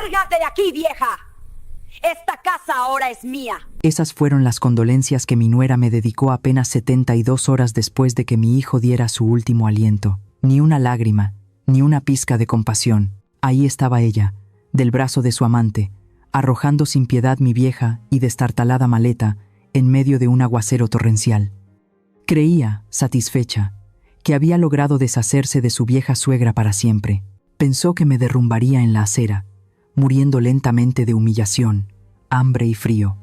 ¡Lárgate de aquí, vieja! Esta casa ahora es mía. Esas fueron las condolencias que mi nuera me dedicó apenas 72 horas después de que mi hijo diera su último aliento. Ni una lágrima, ni una pizca de compasión. Ahí estaba ella, del brazo de su amante, arrojando sin piedad mi vieja y destartalada maleta en medio de un aguacero torrencial. Creía, satisfecha, que había logrado deshacerse de su vieja suegra para siempre. Pensó que me derrumbaría en la acera, muriendo lentamente de humillación, hambre y frío.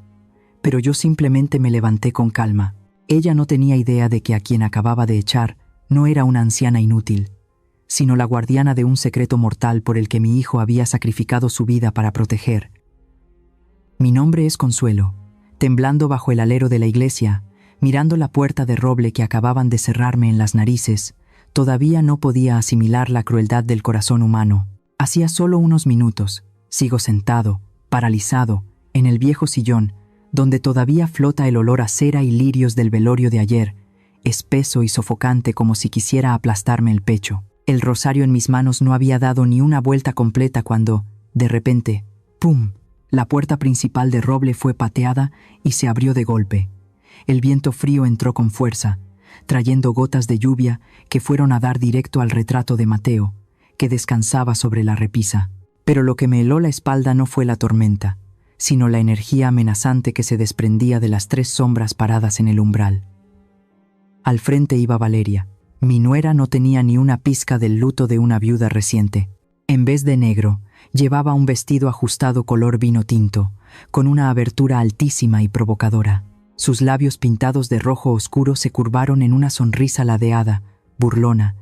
Pero yo simplemente me levanté con calma. Ella no tenía idea de que a quien acababa de echar no era una anciana inútil, sino la guardiana de un secreto mortal por el que mi hijo había sacrificado su vida para proteger. Mi nombre es Consuelo. Temblando bajo el alero de la iglesia, mirando la puerta de roble que acababan de cerrarme en las narices, todavía no podía asimilar la crueldad del corazón humano. Hacía solo unos minutos, sigo sentado, paralizado, en el viejo sillón, donde todavía flota el olor a cera y lirios del velorio de ayer, espeso y sofocante como si quisiera aplastarme el pecho. El rosario en mis manos no había dado ni una vuelta completa cuando, de repente, ¡pum!, la puerta principal de roble fue pateada y se abrió de golpe. El viento frío entró con fuerza, trayendo gotas de lluvia que fueron a dar directo al retrato de Mateo, que descansaba sobre la repisa. Pero lo que me heló la espalda no fue la tormenta, sino la energía amenazante que se desprendía de las 3 sombras paradas en el umbral. Al frente iba Valeria. Mi nuera no tenía ni una pizca del luto de una viuda reciente. En vez de negro, llevaba un vestido ajustado color vino tinto, con una abertura altísima y provocadora. Sus labios pintados de rojo oscuro se curvaron en una sonrisa ladeada, burlona,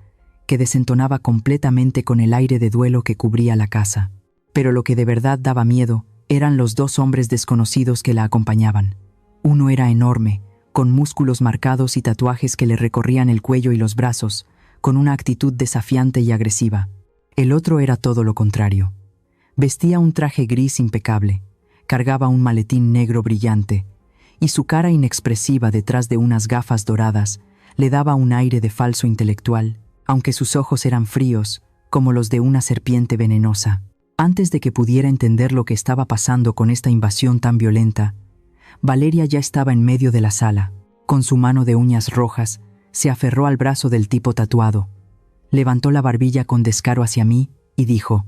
que desentonaba completamente con el aire de duelo que cubría la casa. Pero lo que de verdad daba miedo eran los 2 hombres desconocidos que la acompañaban. Uno era enorme, con músculos marcados y tatuajes que le recorrían el cuello y los brazos, con una actitud desafiante y agresiva. El otro era todo lo contrario. Vestía un traje gris impecable, cargaba un maletín negro brillante, y su cara inexpresiva detrás de unas gafas doradas le daba un aire de falso intelectual, aunque sus ojos eran fríos, como los de una serpiente venenosa. Antes de que pudiera entender lo que estaba pasando con esta invasión tan violenta, Valeria ya estaba en medio de la sala. Con su mano de uñas rojas, se aferró al brazo del tipo tatuado. Levantó la barbilla con descaro hacia mí y dijo: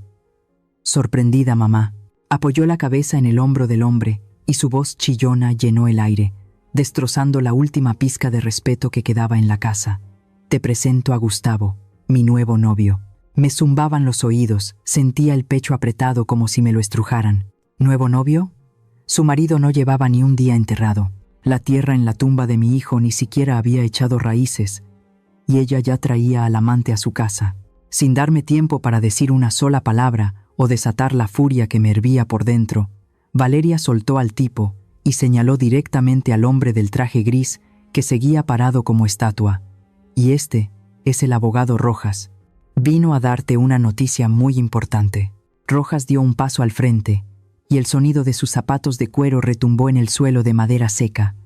«Sorprendida, mamá». Apoyó la cabeza en el hombro del hombre y su voz chillona llenó el aire, destrozando la última pizca de respeto que quedaba en la casa. «Te presento a Gustavo, mi nuevo novio». Me zumbaban los oídos, sentía el pecho apretado como si me lo estrujaran. ¿Nuevo novio? Su marido no llevaba ni un día enterrado. La tierra en la tumba de mi hijo ni siquiera había echado raíces, y ella ya traía al amante a su casa. Sin darme tiempo para decir una sola palabra o desatar la furia que me hervía por dentro, Valeria soltó al tipo y señaló directamente al hombre del traje gris que seguía parado como estatua. «Y este es el abogado Rojas. Vino a darte una noticia muy importante». Rojas dio un paso al frente, y el sonido de sus zapatos de cuero retumbó en el suelo de madera seca.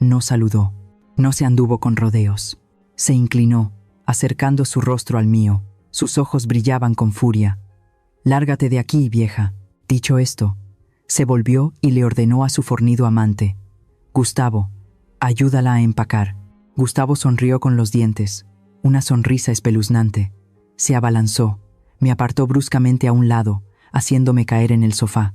No saludó, no se anduvo con rodeos. Se inclinó, acercando su rostro al mío. Sus ojos brillaban con furia. «Lárgate de aquí, vieja». Dicho esto, se volvió y le ordenó a su fornido amante: «Gustavo, ayúdala a empacar». Gustavo sonrió con los dientes, una sonrisa espeluznante. Se abalanzó, me apartó bruscamente a un lado, haciéndome caer en el sofá.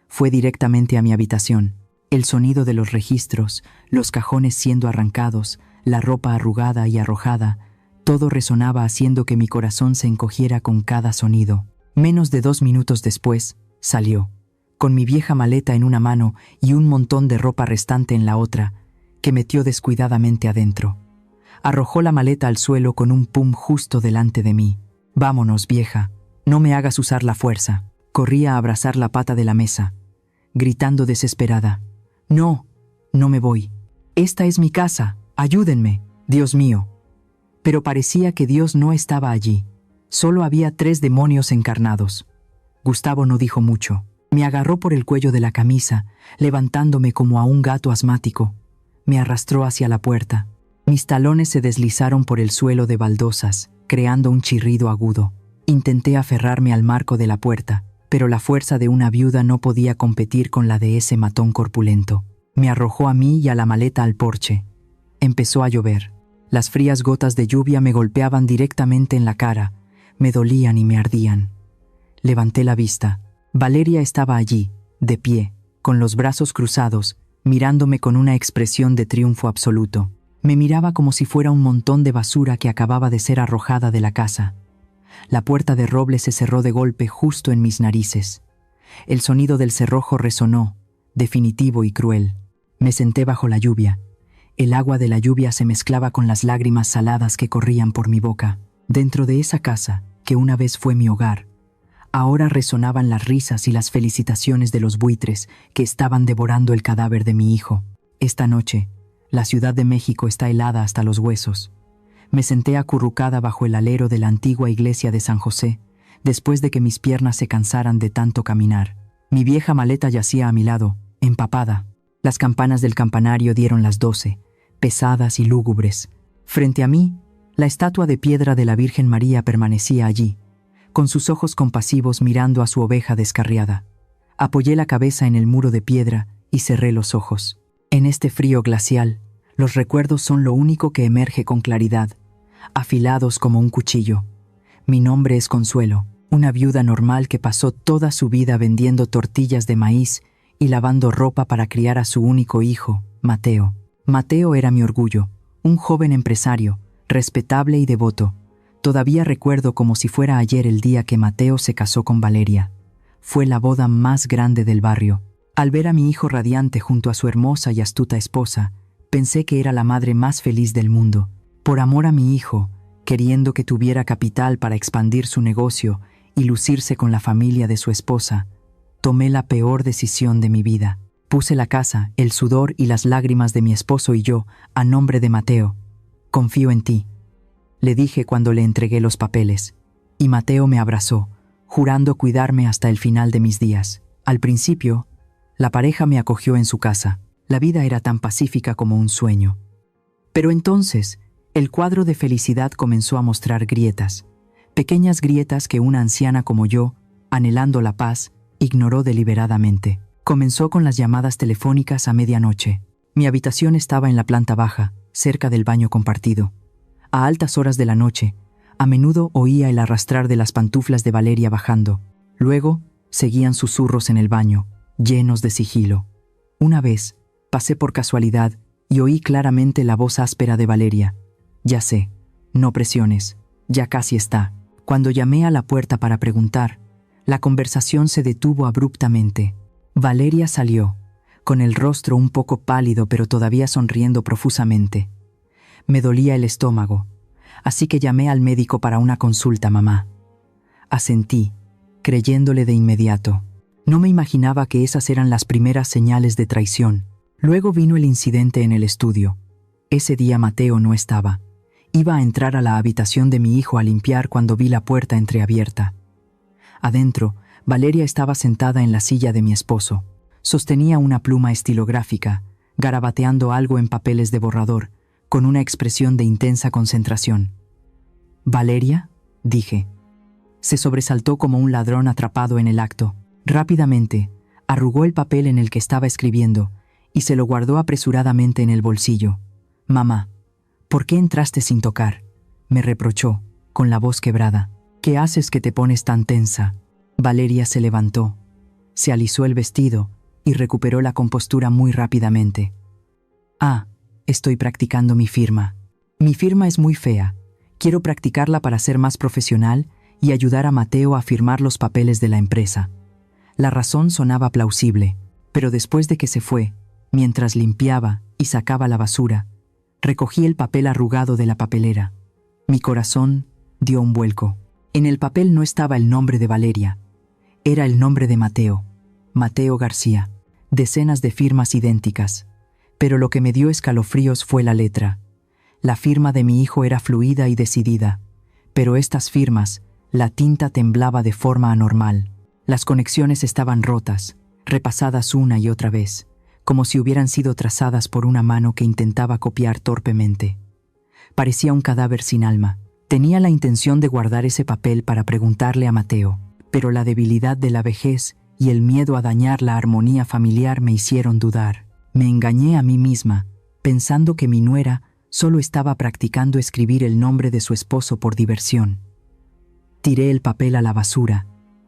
Fue directamente a mi habitación. El sonido de los registros, los cajones siendo arrancados, la ropa arrugada y arrojada, todo resonaba haciendo que mi corazón se encogiera con cada sonido. Menos de 2 minutos después, salió, con mi vieja maleta en una mano y un montón de ropa restante en la otra, que metió descuidadamente adentro. Arrojó la maleta al suelo con un pum justo delante de mí. «Vámonos, vieja, no me hagas usar la fuerza». Corría a abrazar la pata de la mesa, gritando desesperada: «No, no me voy. Esta es mi casa, ayúdenme, Dios mío». Pero parecía que Dios no estaba allí. Solo había 3 demonios encarnados. Gustavo no dijo mucho. Me agarró por el cuello de la camisa, levantándome como a un gato asmático. Me arrastró hacia la puerta. Mis talones se deslizaron por el suelo de baldosas, creando un chirrido agudo. Intenté aferrarme al marco de la puerta, pero la fuerza de una viuda no podía competir con la de ese matón corpulento. Me arrojó a mí y a la maleta al porche. Empezó a llover. Las frías gotas de lluvia me golpeaban directamente en la cara, me dolían y me ardían. Levanté la vista. Valeria estaba allí, de pie, con los brazos cruzados, mirándome con una expresión de triunfo absoluto. Me miraba como si fuera un montón de basura que acababa de ser arrojada de la casa. La puerta de roble se cerró de golpe justo en mis narices. El sonido del cerrojo resonó, definitivo y cruel. Me senté bajo la lluvia. El agua de la lluvia se mezclaba con las lágrimas saladas que corrían por mi boca. Dentro de esa casa, que una vez fue mi hogar, ahora resonaban las risas y las felicitaciones de los buitres que estaban devorando el cadáver de mi hijo. Esta noche, la Ciudad de México está helada hasta los huesos. Me senté acurrucada bajo el alero de la antigua iglesia de San José, después de que mis piernas se cansaran de tanto caminar. Mi vieja maleta yacía a mi lado, empapada. Las campanas del campanario dieron las 12, pesadas y lúgubres. Frente a mí, la estatua de piedra de la Virgen María permanecía allí, con sus ojos compasivos mirando a su oveja descarriada. Apoyé la cabeza en el muro de piedra y cerré los ojos. En este frío glacial, los recuerdos son lo único que emerge con claridad, afilados como un cuchillo. Mi nombre es Consuelo, una viuda normal que pasó toda su vida vendiendo tortillas de maíz y lavando ropa para criar a su único hijo, Mateo. Mateo era mi orgullo, un joven empresario, respetable y devoto. Todavía recuerdo como si fuera ayer el día que Mateo se casó con Valeria. Fue la boda más grande del barrio. Al ver a mi hijo radiante junto a su hermosa y astuta esposa, pensé que era la madre más feliz del mundo. Por amor a mi hijo, queriendo que tuviera capital para expandir su negocio y lucirse con la familia de su esposa, tomé la peor decisión de mi vida. Puse la casa, el sudor y las lágrimas de mi esposo y yo a nombre de Mateo. Confío en ti, le dije cuando le entregué los papeles, y Mateo me abrazó, jurando cuidarme hasta el final de mis días. Al principio, la pareja me acogió en su casa. La vida era tan pacífica como un sueño. Pero entonces, el cuadro de felicidad comenzó a mostrar grietas, pequeñas grietas que una anciana como yo, anhelando la paz, ignoró deliberadamente. Comenzó con las llamadas telefónicas a medianoche. Mi habitación estaba en la planta baja, cerca del baño compartido. A altas horas de la noche, a menudo oía el arrastrar de las pantuflas de Valeria bajando. Luego, seguían susurros en el baño, llenos de sigilo. Una vez, pasé por casualidad y oí claramente la voz áspera de Valeria. Ya sé, no presiones, ya casi está. Cuando llamé a la puerta para preguntar, la conversación se detuvo abruptamente. Valeria salió, con el rostro un poco pálido pero todavía sonriendo profusamente. Me dolía el estómago, así que llamé al médico para una consulta, mamá. Asentí, creyéndole de inmediato. No me imaginaba que esas eran las primeras señales de traición. Luego vino el incidente en el estudio. Ese día Mateo no estaba. Iba a entrar a la habitación de mi hijo a limpiar cuando vi la puerta entreabierta. Adentro, Valeria estaba sentada en la silla de mi esposo. Sostenía una pluma estilográfica, garabateando algo en papeles de borrador, con una expresión de intensa concentración. «¿Valeria?», dije. Se sobresaltó como un ladrón atrapado en el acto. Rápidamente, arrugó el papel en el que estaba escribiendo y se lo guardó apresuradamente en el bolsillo. «Mamá, ¿por qué entraste sin tocar?», me reprochó, con la voz quebrada. «¿Qué haces que te pones tan tensa?». Valeria se levantó, se alisó el vestido y recuperó la compostura muy rápidamente. «Ah, estoy practicando mi firma. Mi firma es muy fea. Quiero practicarla para ser más profesional y ayudar a Mateo a firmar los papeles de la empresa». La razón sonaba plausible, pero después de que se fue, mientras limpiaba y sacaba la basura, recogí el papel arrugado de la papelera. Mi corazón dio un vuelco. En el papel no estaba el nombre de Valeria. Era el nombre de Mateo, Mateo García. Decenas de firmas idénticas. Pero lo que me dio escalofríos fue la letra. La firma de mi hijo era fluida y decidida, pero estas firmas, la tinta temblaba de forma anormal. Las conexiones estaban rotas, repasadas una y otra vez, como si hubieran sido trazadas por una mano que intentaba copiar torpemente. Parecía un cadáver sin alma. Tenía la intención de guardar ese papel para preguntarle a Mateo, pero la debilidad de la vejez y el miedo a dañar la armonía familiar me hicieron dudar. Me engañé a mí misma, pensando que mi nuera solo estaba practicando escribir el nombre de su esposo por diversión. Tiré el papel a la basura,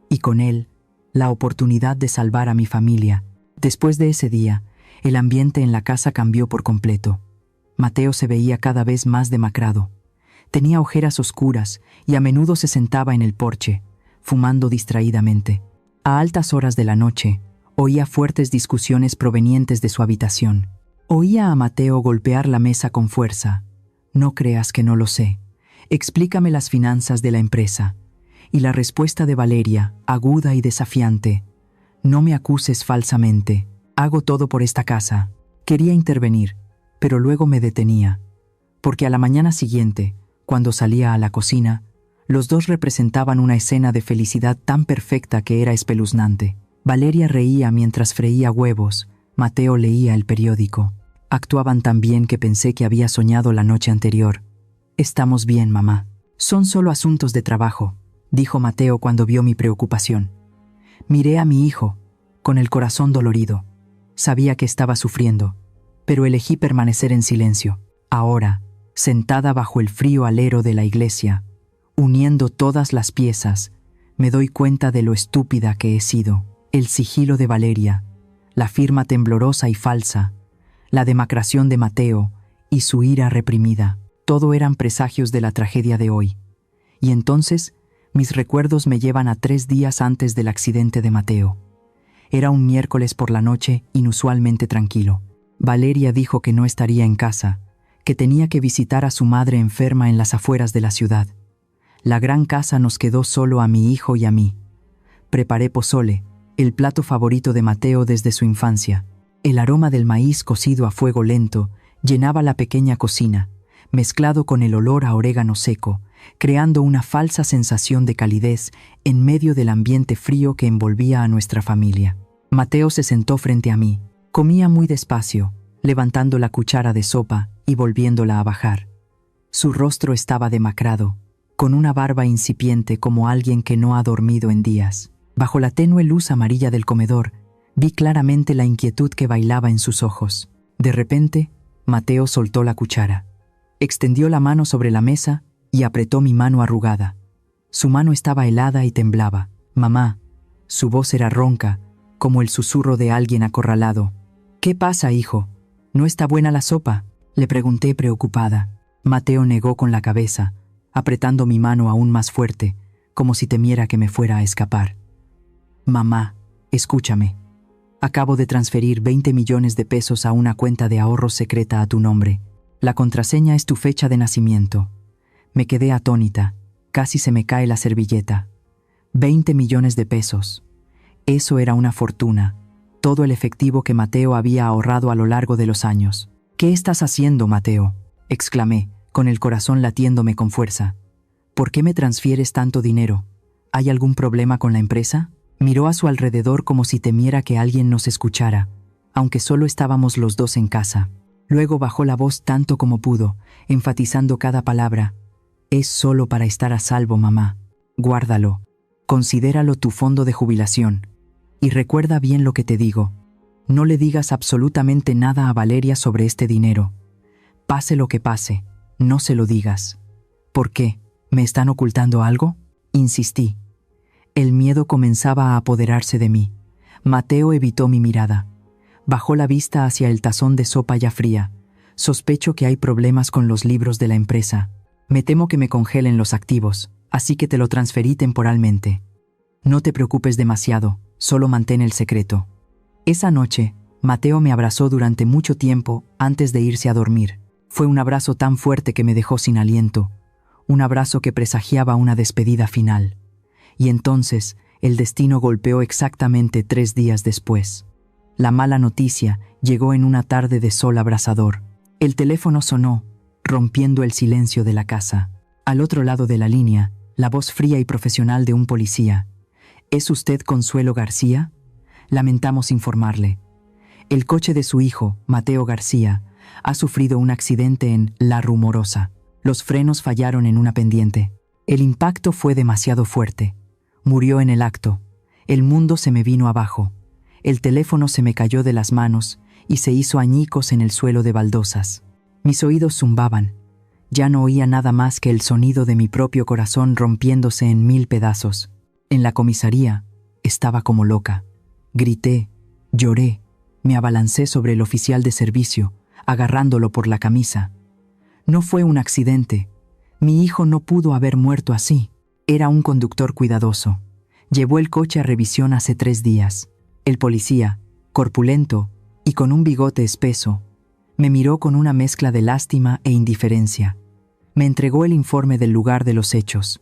y con él, la oportunidad de salvar a mi familia. Después de ese día, el ambiente en la casa cambió por completo. Mateo se veía cada vez más demacrado. Tenía ojeras oscuras y a menudo se sentaba en el porche, fumando distraídamente. A altas horas de la noche, oía fuertes discusiones provenientes de su habitación. Oía a Mateo golpear la mesa con fuerza. No creas que no lo sé. Explícame las finanzas de la empresa. Y la respuesta de Valeria, aguda y desafiante. No me acuses falsamente. Hago todo por esta casa. Quería intervenir, pero luego me detenía. Porque a la mañana siguiente, cuando salía a la cocina, los dos representaban una escena de felicidad tan perfecta que era espeluznante. Valeria reía mientras freía huevos. Mateo leía el periódico. Actuaban tan bien que pensé que había soñado la noche anterior. «Estamos bien, mamá. Son solo asuntos de trabajo», dijo Mateo cuando vio mi preocupación. Miré a mi hijo, con el corazón dolorido. Sabía que estaba sufriendo, pero elegí permanecer en silencio. Ahora, sentada bajo el frío alero de la iglesia, uniendo todas las piezas, me doy cuenta de lo estúpida que he sido. El sigilo de Valeria, la firma temblorosa y falsa, la demacración de Mateo y su ira reprimida, todo eran presagios de la tragedia de hoy. Y entonces, mis recuerdos me llevan a 3 días antes del accidente de Mateo. Era un miércoles por la noche, inusualmente tranquilo. Valeria dijo que no estaría en casa, que tenía que visitar a su madre enferma en las afueras de la ciudad. La gran casa nos quedó solo a mi hijo y a mí. Preparé pozole, el plato favorito de Mateo desde su infancia. El aroma del maíz cocido a fuego lento llenaba la pequeña cocina, mezclado con el olor a orégano seco, creando una falsa sensación de calidez en medio del ambiente frío que envolvía a nuestra familia. Mateo se sentó frente a mí. Comía muy despacio, levantando la cuchara de sopa y volviéndola a bajar. Su rostro estaba demacrado, con una barba incipiente como alguien que no ha dormido en días. Bajo la tenue luz amarilla del comedor, vi claramente la inquietud que bailaba en sus ojos. De repente, Mateo soltó la cuchara. Extendió la mano sobre la mesa y apretó mi mano arrugada. Su mano estaba helada y temblaba. «Mamá». Su voz era ronca, como el susurro de alguien acorralado. «¿Qué pasa, hijo? ¿No está buena la sopa?», le pregunté preocupada. Mateo negó con la cabeza, apretando mi mano aún más fuerte, como si temiera que me fuera a escapar. «Mamá, escúchame. Acabo de transferir 20 millones de pesos a una cuenta de ahorros secreta a tu nombre. La contraseña es tu fecha de nacimiento». Me quedé atónita. Casi se me cae la servilleta. 20 millones de pesos. Eso era una fortuna. Todo el efectivo que Mateo había ahorrado a lo largo de los años. «¿Qué estás haciendo, Mateo?», exclamé, con el corazón latiéndome con fuerza. «¿Por qué me transfieres tanto dinero? ¿Hay algún problema con la empresa?». Miró a su alrededor como si temiera que alguien nos escuchara, aunque solo estábamos los dos en casa. Luego bajó la voz tanto como pudo, enfatizando cada palabra. «Es solo para estar a salvo, mamá. Guárdalo. Considéralo tu fondo de jubilación. Y recuerda bien lo que te digo. No le digas absolutamente nada a Valeria sobre este dinero. Pase lo que pase, no se lo digas». «¿Por qué? ¿Me están ocultando algo?», insistí. El miedo comenzaba a apoderarse de mí. Mateo evitó mi mirada. Bajó la vista hacia el tazón de sopa ya fría. «Sospecho que hay problemas con los libros de la empresa. Me temo que me congelen los activos, así que te lo transferí temporalmente. No te preocupes demasiado, solo mantén el secreto». Esa noche, Mateo me abrazó durante mucho tiempo antes de irse a dormir. Fue un abrazo tan fuerte que me dejó sin aliento, un abrazo que presagiaba una despedida final. Y entonces, el destino golpeó exactamente 3 días después. La mala noticia llegó en una tarde de sol abrasador. El teléfono sonó, rompiendo el silencio de la casa. Al otro lado de la línea, la voz fría y profesional de un policía. «¿Es usted Consuelo García? Lamentamos informarle. El coche de su hijo, Mateo García, ha sufrido un accidente en La Rumorosa. Los frenos fallaron en una pendiente. El impacto fue demasiado fuerte. Murió en el acto. El mundo se me vino abajo. El teléfono se me cayó de las manos y se hizo añicos en el suelo de baldosas. Mis oídos zumbaban. Ya no oía nada más que el sonido de mi propio corazón rompiéndose en 1000 pedazos. En la comisaría estaba como loca. Grité, lloré, me abalancé sobre el oficial de servicio, agarrándolo por la camisa. No fue un accidente. Mi hijo no pudo haber muerto así. Era un conductor cuidadoso. Llevó el coche a revisión hace 3 días. El policía, corpulento y con un bigote espeso, me miró con una mezcla de lástima e indiferencia. Me entregó el informe del lugar de los hechos.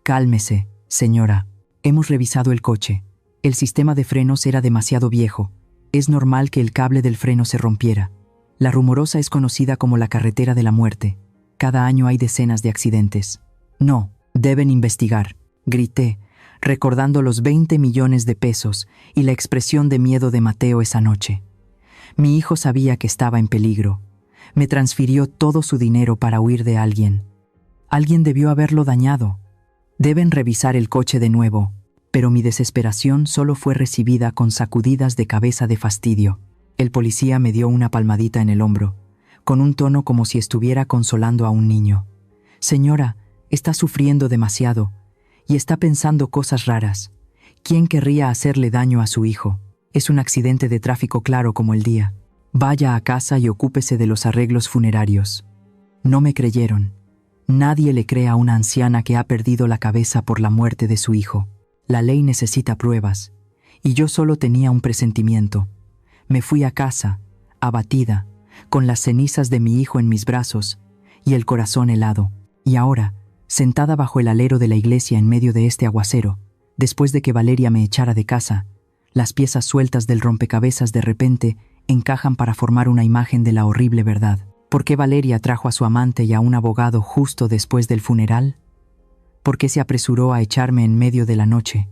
Cálmese, señora. Hemos revisado el coche. El sistema de frenos era demasiado viejo. Es normal que el cable del freno se rompiera. La Rumorosa es conocida como la carretera de la muerte. Cada año hay decenas de accidentes. No, deben investigar, grité, recordando los 20 millones de pesos y la expresión de miedo de Mateo esa noche. Mi hijo sabía que estaba en peligro. Me transfirió todo su dinero para huir de alguien. Alguien debió haberlo dañado. Deben revisar el coche de nuevo, pero mi desesperación solo fue recibida con sacudidas de cabeza de fastidio. El policía me dio una palmadita en el hombro, con un tono como si estuviera consolando a un niño. Señora, está sufriendo demasiado y está pensando cosas raras. ¿Quién querría hacerle daño a su hijo? Es un accidente de tráfico claro como el día. Vaya a casa y ocúpese de los arreglos funerarios. No me creyeron. Nadie le cree a una anciana que ha perdido la cabeza por la muerte de su hijo. La ley necesita pruebas, y yo solo tenía un presentimiento. Me fui a casa, abatida, con las cenizas de mi hijo en mis brazos y el corazón helado. Y ahora, sentada bajo el alero de la iglesia en medio de este aguacero, después de que Valeria me echara de casa, las piezas sueltas del rompecabezas de repente encajan para formar una imagen de la horrible verdad. ¿Por qué Valeria trajo a su amante y a un abogado justo después del funeral? ¿Por qué se apresuró a echarme en medio de la noche?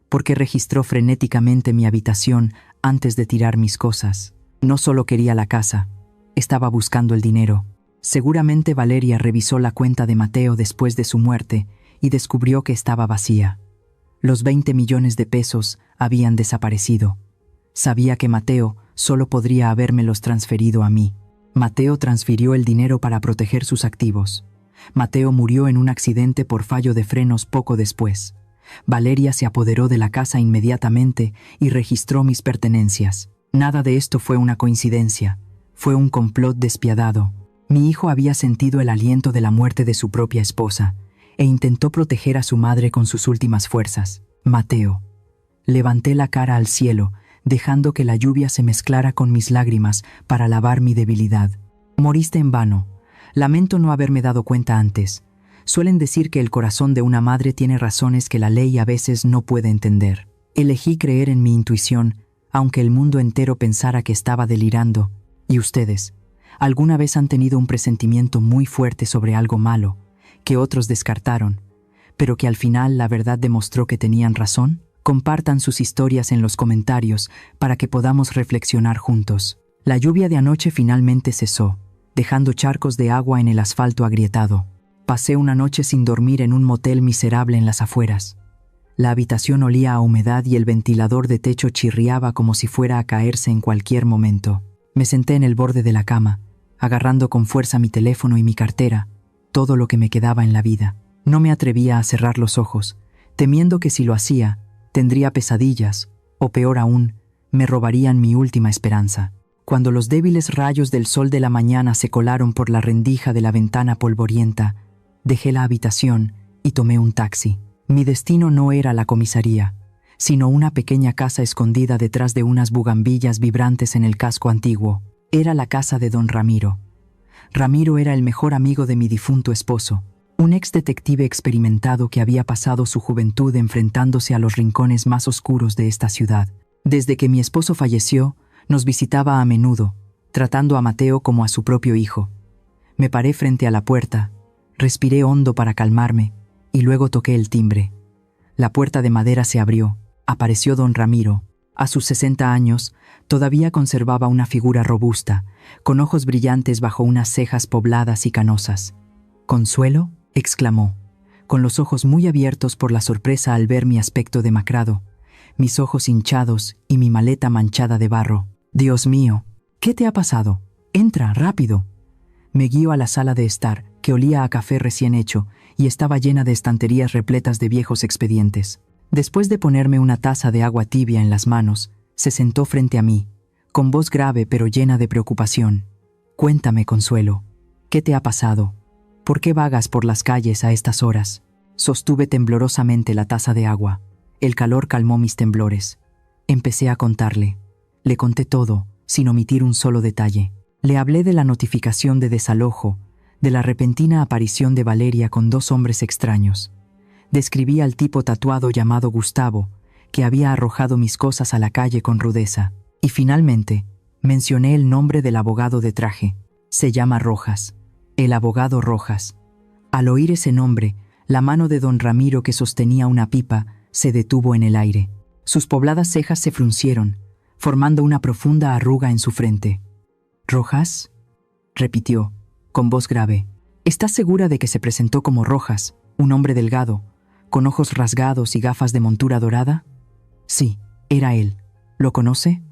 ¿Por qué registró frenéticamente mi habitación antes de tirar mis cosas? No solo quería la casa, estaba buscando el dinero. Seguramente Valeria revisó la cuenta de Mateo después de su muerte y descubrió que estaba vacía. Los 20 millones de pesos habían desaparecido. Sabía que Mateo solo podría habérmelos transferido a mí. Mateo transfirió el dinero para proteger sus activos. Mateo murió en un accidente por fallo de frenos poco después. Valeria se apoderó de la casa inmediatamente y registró mis pertenencias. Nada de esto fue una coincidencia. Fue un complot despiadado. Mi hijo había sentido el aliento de la muerte de su propia esposa e intentó proteger a su madre con sus últimas fuerzas. Mateo. Levanté la cara al cielo, dejando que la lluvia se mezclara con mis lágrimas para lavar mi debilidad. Moriste en vano. Lamento no haberme dado cuenta antes. Suelen decir que el corazón de una madre tiene razones que la ley a veces no puede entender. Elegí creer en mi intuición, aunque el mundo entero pensara que estaba delirando. ¿Y ustedes? ¿Alguna vez han tenido un presentimiento muy fuerte sobre algo malo, que otros descartaron, pero que al final la verdad demostró que tenían razón? Compartan sus historias en los comentarios para que podamos reflexionar juntos. La lluvia de anoche finalmente cesó, dejando charcos de agua en el asfalto agrietado. Pasé una noche sin dormir en un motel miserable en las afueras. La habitación olía a humedad y el ventilador de techo chirriaba como si fuera a caerse en cualquier momento. Me senté en el borde de la cama, agarrando con fuerza mi teléfono y mi cartera, todo lo que me quedaba en la vida. No me atrevía a cerrar los ojos, temiendo que si lo hacía, tendría pesadillas, o peor aún, me robarían mi última esperanza. Cuando los débiles rayos del sol de la mañana se colaron por la rendija de la ventana polvorienta, dejé la habitación y tomé un taxi. Mi destino no era la comisaría, sino una pequeña casa escondida detrás de unas bugambillas vibrantes en el casco antiguo. Era la casa de don Ramiro. Ramiro era el mejor amigo de mi difunto esposo, un ex detective experimentado que había pasado su juventud enfrentándose a los rincones más oscuros de esta ciudad. Desde que mi esposo falleció, nos visitaba a menudo, tratando a Mateo como a su propio hijo. Me paré frente a la puerta, respiré hondo para calmarme, y luego toqué el timbre. La puerta de madera se abrió. Apareció don Ramiro. A sus 60 años, todavía conservaba una figura robusta, con ojos brillantes bajo unas cejas pobladas y canosas. «¿Consuelo?», exclamó, con los ojos muy abiertos por la sorpresa al ver mi aspecto demacrado, mis ojos hinchados y mi maleta manchada de barro. «Dios mío, ¿qué te ha pasado? Entra, rápido». Me guío a la sala de estar, que olía a café recién hecho y estaba llena de estanterías repletas de viejos expedientes. Después de ponerme una taza de agua tibia en las manos, se sentó frente a mí, con voz grave pero llena de preocupación. «Cuéntame, Consuelo, ¿qué te ha pasado? ¿Por qué vagas por las calles a estas horas?» Sostuve temblorosamente la taza de agua. El calor calmó mis temblores. Empecé a contarle. Le conté todo, sin omitir un solo detalle. Le hablé de la notificación de desalojo, de la repentina aparición de Valeria con 2 hombres extraños. Describí al tipo tatuado llamado Gustavo, que había arrojado mis cosas a la calle con rudeza. Y finalmente, mencioné el nombre del abogado de traje. Se llama Rojas. El abogado Rojas. Al oír ese nombre, la mano de don Ramiro, que sostenía una pipa, se detuvo en el aire. Sus pobladas cejas se fruncieron, formando una profunda arruga en su frente. «¿Rojas?», repitió, con voz grave. «¿Estás segura de que se presentó como Rojas, un hombre delgado, con ojos rasgados y gafas de montura dorada?» «Sí, era él. ¿Lo conoce?»,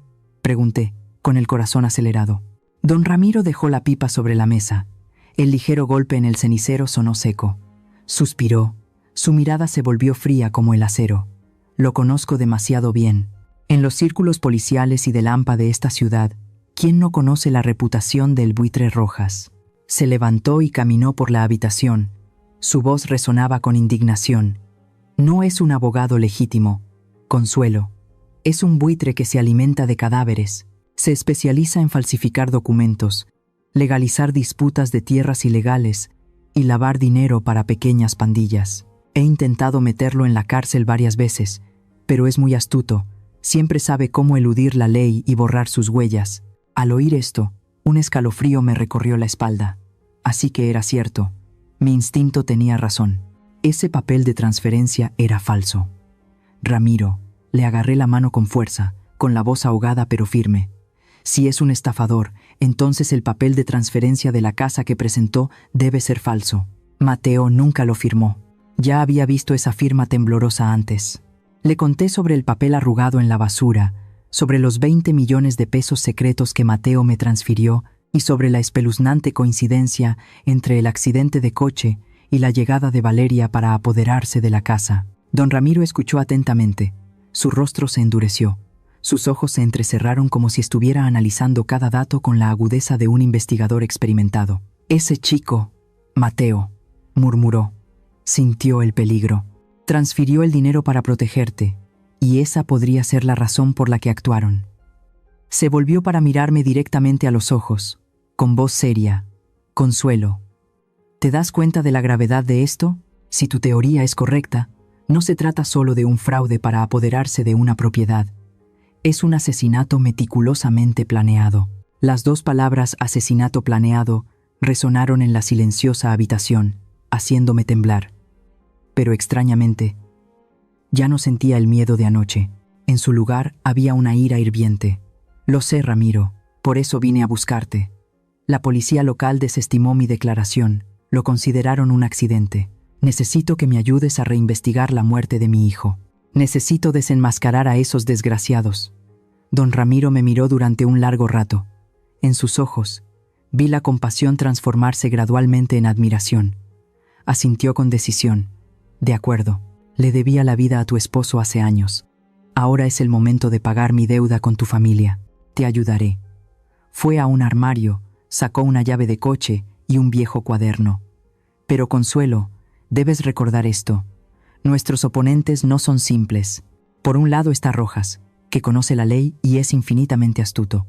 pregunté, con el corazón acelerado. Don Ramiro dejó la pipa sobre la mesa. El ligero golpe en el cenicero sonó seco. Suspiró. Su mirada se volvió fría como el acero. «Lo conozco demasiado bien. En los círculos policiales y del AMPA de esta ciudad, ¿quién no conoce la reputación del buitre Rojas?». Se levantó y caminó por la habitación. Su voz resonaba con indignación. «No es un abogado legítimo, Consuelo. Es un buitre que se alimenta de cadáveres. Se especializa en falsificar documentos, legalizar disputas de tierras ilegales y lavar dinero para pequeñas pandillas. He intentado meterlo en la cárcel varias veces, pero es muy astuto. Siempre sabe cómo eludir la ley y borrar sus huellas». Al oír esto, un escalofrío me recorrió la espalda. Así que era cierto. Mi instinto tenía razón. Ese papel de transferencia era falso. «Ramiro», le agarré la mano con fuerza, con la voz ahogada pero firme. «Si es un estafador, entonces el papel de transferencia de la casa que presentó debe ser falso. Mateo nunca lo firmó. Ya había visto esa firma temblorosa antes». Le conté sobre el papel arrugado en la basura, sobre los 20 millones de pesos secretos que Mateo me transfirió y sobre la espeluznante coincidencia entre el accidente de coche y la llegada de Valeria para apoderarse de la casa. Don Ramiro escuchó atentamente. Su rostro se endureció. Sus ojos se entrecerraron como si estuviera analizando cada dato con la agudeza de un investigador experimentado. «Ese chico, Mateo», murmuró. Sintió el peligro. «Transfirió el dinero para protegerte, y esa podría ser la razón por la que actuaron». Se volvió para mirarme directamente a los ojos, con voz seria. «Consuelo, ¿te das cuenta de la gravedad de esto? Si tu teoría es correcta, no se trata solo de un fraude para apoderarse de una propiedad. Es un asesinato meticulosamente planeado». Las 2 palabras «asesinato planeado» resonaron en la silenciosa habitación, haciéndome temblar. Pero extrañamente, ya no sentía el miedo de anoche. En su lugar había una ira hirviente. «Lo sé, Ramiro, por eso vine a buscarte. La policía local desestimó mi declaración, lo consideraron un accidente. Necesito que me ayudes a reinvestigar la muerte de mi hijo. Necesito desenmascarar a esos desgraciados». Don Ramiro me miró durante un largo rato. En sus ojos, vi la compasión transformarse gradualmente en admiración. Asintió con decisión. «De acuerdo, le debía la vida a tu esposo hace años. Ahora es el momento de pagar mi deuda con tu familia. Te ayudaré». Fue a un armario, sacó una llave de coche y un viejo cuaderno. «Pero Consuelo, debes recordar esto. Nuestros oponentes no son simples. Por un lado está Rojas, que conoce la ley y es infinitamente astuto.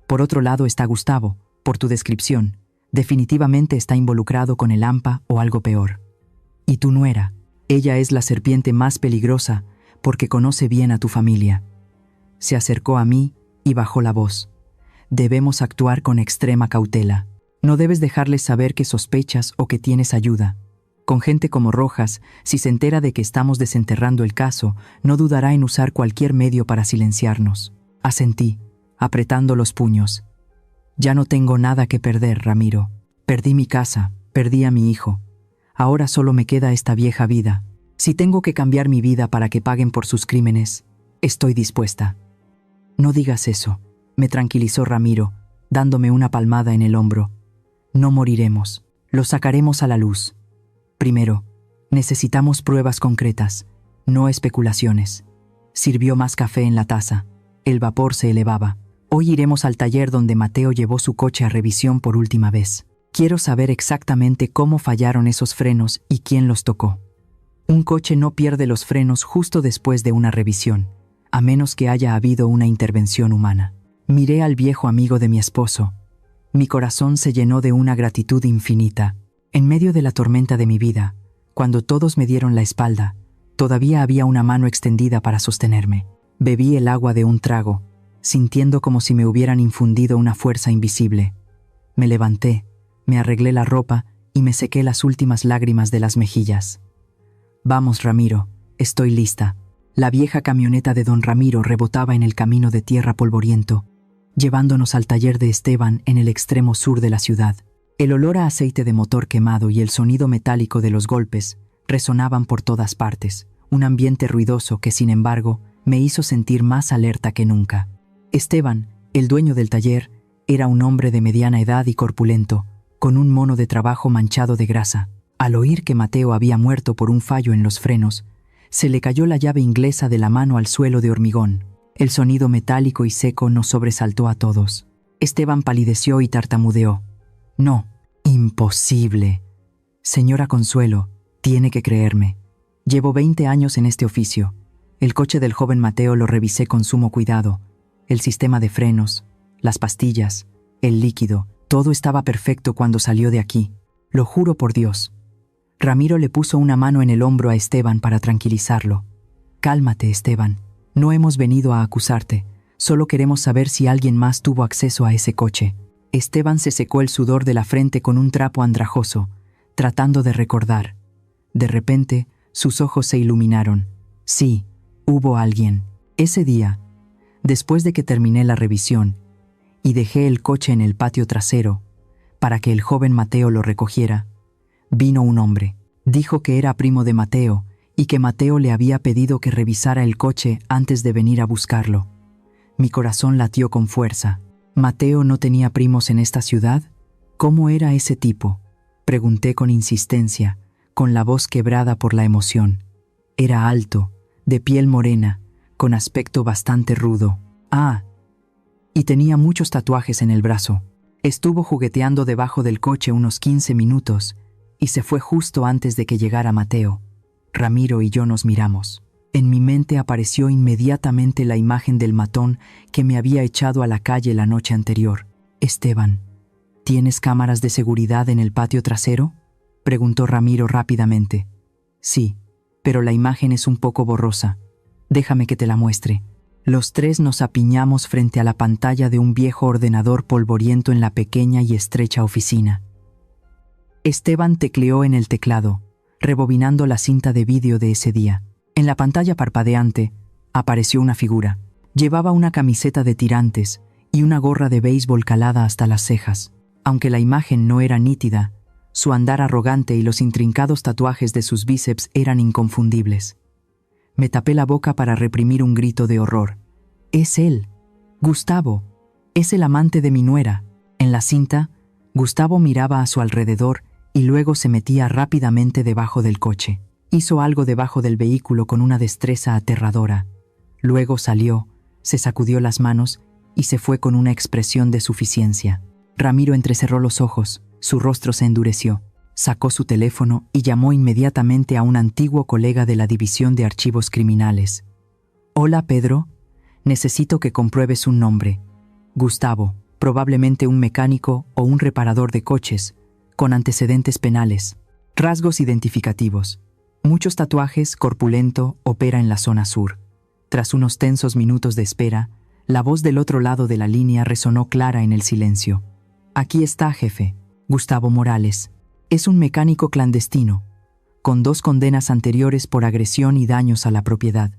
Por otro lado está Gustavo, por tu descripción, definitivamente está involucrado con el AMPA o algo peor. Y tu nuera, ella es la serpiente más peligrosa porque conoce bien a tu familia». Se acercó a mí y bajó la voz. «Debemos actuar con extrema cautela. No debes dejarles saber que sospechas o que tienes ayuda. Con gente como Rojas, si se entera de que estamos desenterrando el caso, no dudará en usar cualquier medio para silenciarnos». Asentí, apretando los puños. «Ya no tengo nada que perder, Ramiro. Perdí mi casa, perdí a mi hijo. Ahora solo me queda esta vieja vida. Si tengo que cambiar mi vida para que paguen por sus crímenes, estoy dispuesta. No digas eso, me tranquilizó Ramiro, dándome una palmada en el hombro. No moriremos, lo sacaremos a la luz. Primero, necesitamos pruebas concretas, no especulaciones. Sirvió más café en la taza. El vapor se elevaba. Hoy iremos al taller donde Mateo llevó su coche a revisión por última vez. Quiero saber exactamente cómo fallaron esos frenos y quién los tocó. Un coche no pierde los frenos justo después de una revisión, a menos que haya habido una intervención humana. Miré al viejo amigo de mi esposo. Mi corazón se llenó de una gratitud infinita. En medio de la tormenta de mi vida, cuando todos me dieron la espalda, todavía había una mano extendida para sostenerme. Bebí el agua de un trago, sintiendo como si me hubieran infundido una fuerza invisible. Me levanté, me arreglé la ropa y me sequé las últimas lágrimas de las mejillas. Vamos, Ramiro, estoy lista. La vieja camioneta de don Ramiro rebotaba en el camino de tierra polvoriento, llevándonos al taller de Esteban en el extremo sur de la ciudad. El olor a aceite de motor quemado y el sonido metálico de los golpes resonaban por todas partes, un ambiente ruidoso que, sin embargo, me hizo sentir más alerta que nunca. Esteban, el dueño del taller, era un hombre de mediana edad y corpulento, con un mono de trabajo manchado de grasa. Al oír que Mateo había muerto por un fallo en los frenos, se le cayó la llave inglesa de la mano al suelo de hormigón. El sonido metálico y seco nos sobresaltó a todos. Esteban palideció y tartamudeó. No, imposible. Señora Consuelo, tiene que creerme. Llevo 20 años en este oficio. El coche del joven Mateo lo revisé con sumo cuidado. El sistema de frenos, las pastillas, el líquido, todo estaba perfecto cuando salió de aquí. Lo juro por Dios. Ramiro le puso una mano en el hombro a Esteban para tranquilizarlo. Cálmate, Esteban. No hemos venido a acusarte. Solo queremos saber si alguien más tuvo acceso a ese coche. Esteban se secó el sudor de la frente con un trapo andrajoso, tratando de recordar. De repente, sus ojos se iluminaron. Sí, hubo alguien. Ese día, después de que terminé la revisión y dejé el coche en el patio trasero para que el joven Mateo lo recogiera, vino un hombre. Dijo que era primo de Mateo y que Mateo le había pedido que revisara el coche antes de venir a buscarlo. Mi corazón latió con fuerza. ¿Mateo no tenía primos en esta ciudad? ¿Cómo era ese tipo? Pregunté con insistencia, con la voz quebrada por la emoción. Era alto, de piel morena, con aspecto bastante rudo. Ah, y tenía muchos tatuajes en el brazo. Estuvo jugueteando debajo del coche unos 15 minutos y se fue justo antes de que llegara Mateo. Ramiro y yo nos miramos. En mi mente apareció inmediatamente la imagen del matón que me había echado a la calle la noche anterior. Esteban, ¿tienes cámaras de seguridad en el patio trasero?, preguntó Ramiro rápidamente. Sí, pero la imagen es un poco borrosa. Déjame que te la muestre. Los tres nos apiñamos frente a la pantalla de un viejo ordenador polvoriento en la pequeña y estrecha oficina. Esteban tecleó en el teclado, rebobinando la cinta de vídeo de ese día. En la pantalla parpadeante apareció una figura. Llevaba una camiseta de tirantes y una gorra de béisbol calada hasta las cejas. Aunque la imagen no era nítida, su andar arrogante y los intrincados tatuajes de sus bíceps eran inconfundibles. Me tapé la boca para reprimir un grito de horror. Es él, Gustavo, es el amante de mi nuera. En la cinta, Gustavo miraba a su alrededor y luego se metía rápidamente debajo del coche. Hizo algo debajo del vehículo con una destreza aterradora. Luego salió, se sacudió las manos y se fue con una expresión de suficiencia. Ramiro entrecerró los ojos, su rostro se endureció. Sacó su teléfono y llamó inmediatamente a un antiguo colega de la División de Archivos Criminales. Hola, Pedro. Necesito que compruebes un nombre. Gustavo, probablemente un mecánico o un reparador de coches, con antecedentes penales. Rasgos identificativos. Muchos tatuajes, corpulento, opera en la zona sur. Tras unos tensos minutos de espera, la voz del otro lado de la línea resonó clara en el silencio. Aquí está, jefe. Gustavo Morales. Es un mecánico clandestino, con 2 condenas anteriores por agresión y daños a la propiedad.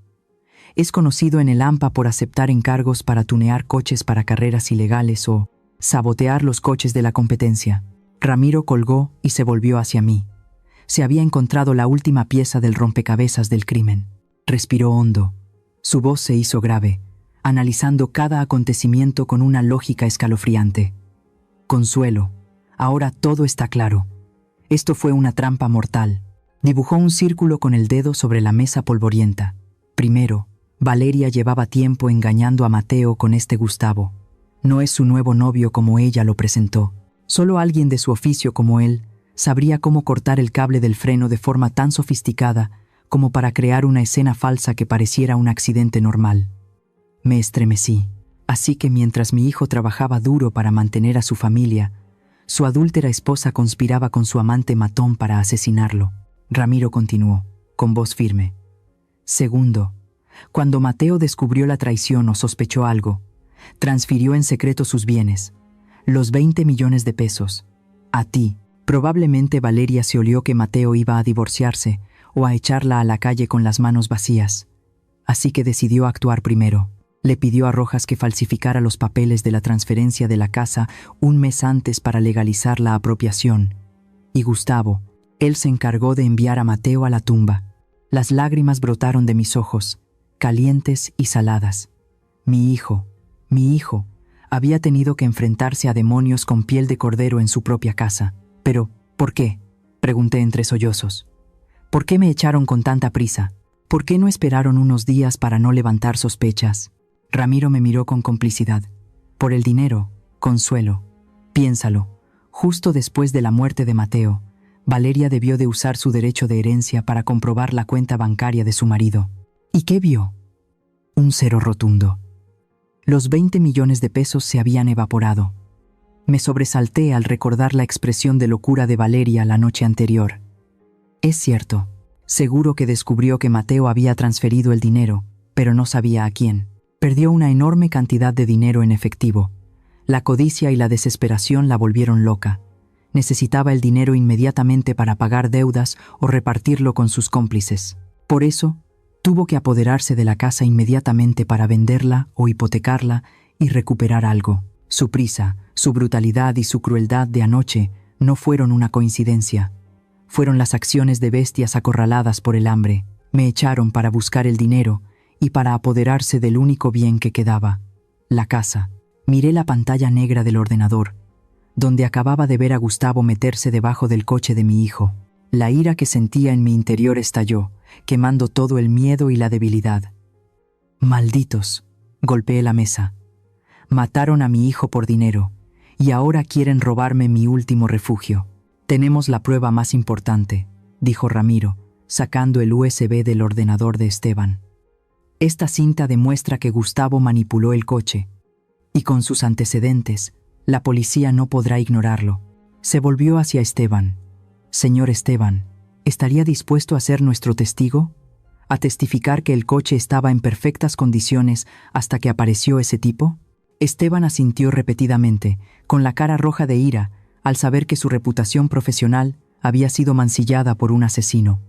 Es conocido en el AMPA por aceptar encargos para tunear coches para carreras ilegales o sabotear los coches de la competencia. Ramiro colgó y se volvió hacia mí. Se había encontrado la última pieza del rompecabezas del crimen. Respiró hondo. Su voz se hizo grave, analizando cada acontecimiento con una lógica escalofriante. Consuelo, ahora todo está claro. Esto fue una trampa mortal. Dibujó un círculo con el dedo sobre la mesa polvorienta. Primero, Valeria llevaba tiempo engañando a Mateo con este Gustavo. No es su nuevo novio como ella lo presentó. Solo alguien de su oficio como él sabría cómo cortar el cable del freno de forma tan sofisticada como para crear una escena falsa que pareciera un accidente normal. Me estremecí. Así que mientras mi hijo trabajaba duro para mantener a su familia, su adúltera esposa conspiraba con su amante matón para asesinarlo. Ramiro continuó, con voz firme. Segundo, cuando Mateo descubrió la traición o sospechó algo, transfirió en secreto sus bienes, los 20 millones de pesos, a ti. Probablemente Valeria se olió que Mateo iba a divorciarse o a echarla a la calle con las manos vacías. Así que decidió actuar primero. Le pidió a Rojas que falsificara los papeles de la transferencia de la casa un mes antes para legalizar la apropiación. Y Gustavo, él se encargó de enviar a Mateo a la tumba. Las lágrimas brotaron de mis ojos, calientes y saladas. Mi hijo, había tenido que enfrentarse a demonios con piel de cordero en su propia casa. Pero, ¿por qué?, pregunté entre sollozos. ¿Por qué me echaron con tanta prisa? ¿Por qué no esperaron unos días para no levantar sospechas? Ramiro me miró con complicidad. Por el dinero, Consuelo. Piénsalo. Justo después de la muerte de Mateo, Valeria debió de usar su derecho de herencia para comprobar la cuenta bancaria de su marido. ¿Y qué vio? Un cero rotundo. Los 20 millones de pesos se habían evaporado. Me sobresalté al recordar la expresión de locura de Valeria la noche anterior. Es cierto, seguro que descubrió que Mateo había transferido el dinero, pero no sabía a quién. Perdió una enorme cantidad de dinero en efectivo. La codicia y la desesperación la volvieron loca. Necesitaba el dinero inmediatamente para pagar deudas o repartirlo con sus cómplices. Por eso, tuvo que apoderarse de la casa inmediatamente para venderla o hipotecarla y recuperar algo. Su prisa, su brutalidad y su crueldad de anoche no fueron una coincidencia. Fueron las acciones de bestias acorraladas por el hambre. Me echaron para buscar el dinero y para apoderarse del único bien que quedaba, la casa. Miré la pantalla negra del ordenador, donde acababa de ver a Gustavo meterse debajo del coche de mi hijo. La ira que sentía en mi interior estalló, quemando todo el miedo y la debilidad. Malditos, golpeé la mesa. Mataron a mi hijo por dinero, y ahora quieren robarme mi último refugio. Tenemos la prueba más importante, dijo Ramiro, sacando el USB del ordenador de Esteban. Esta cinta demuestra que Gustavo manipuló el coche, y con sus antecedentes, la policía no podrá ignorarlo. Se volvió hacia Esteban. Señor Esteban, ¿estaría dispuesto a ser nuestro testigo? ¿A testificar que el coche estaba en perfectas condiciones hasta que apareció ese tipo? Esteban asintió repetidamente, con la cara roja de ira, al saber que su reputación profesional había sido mancillada por un asesino.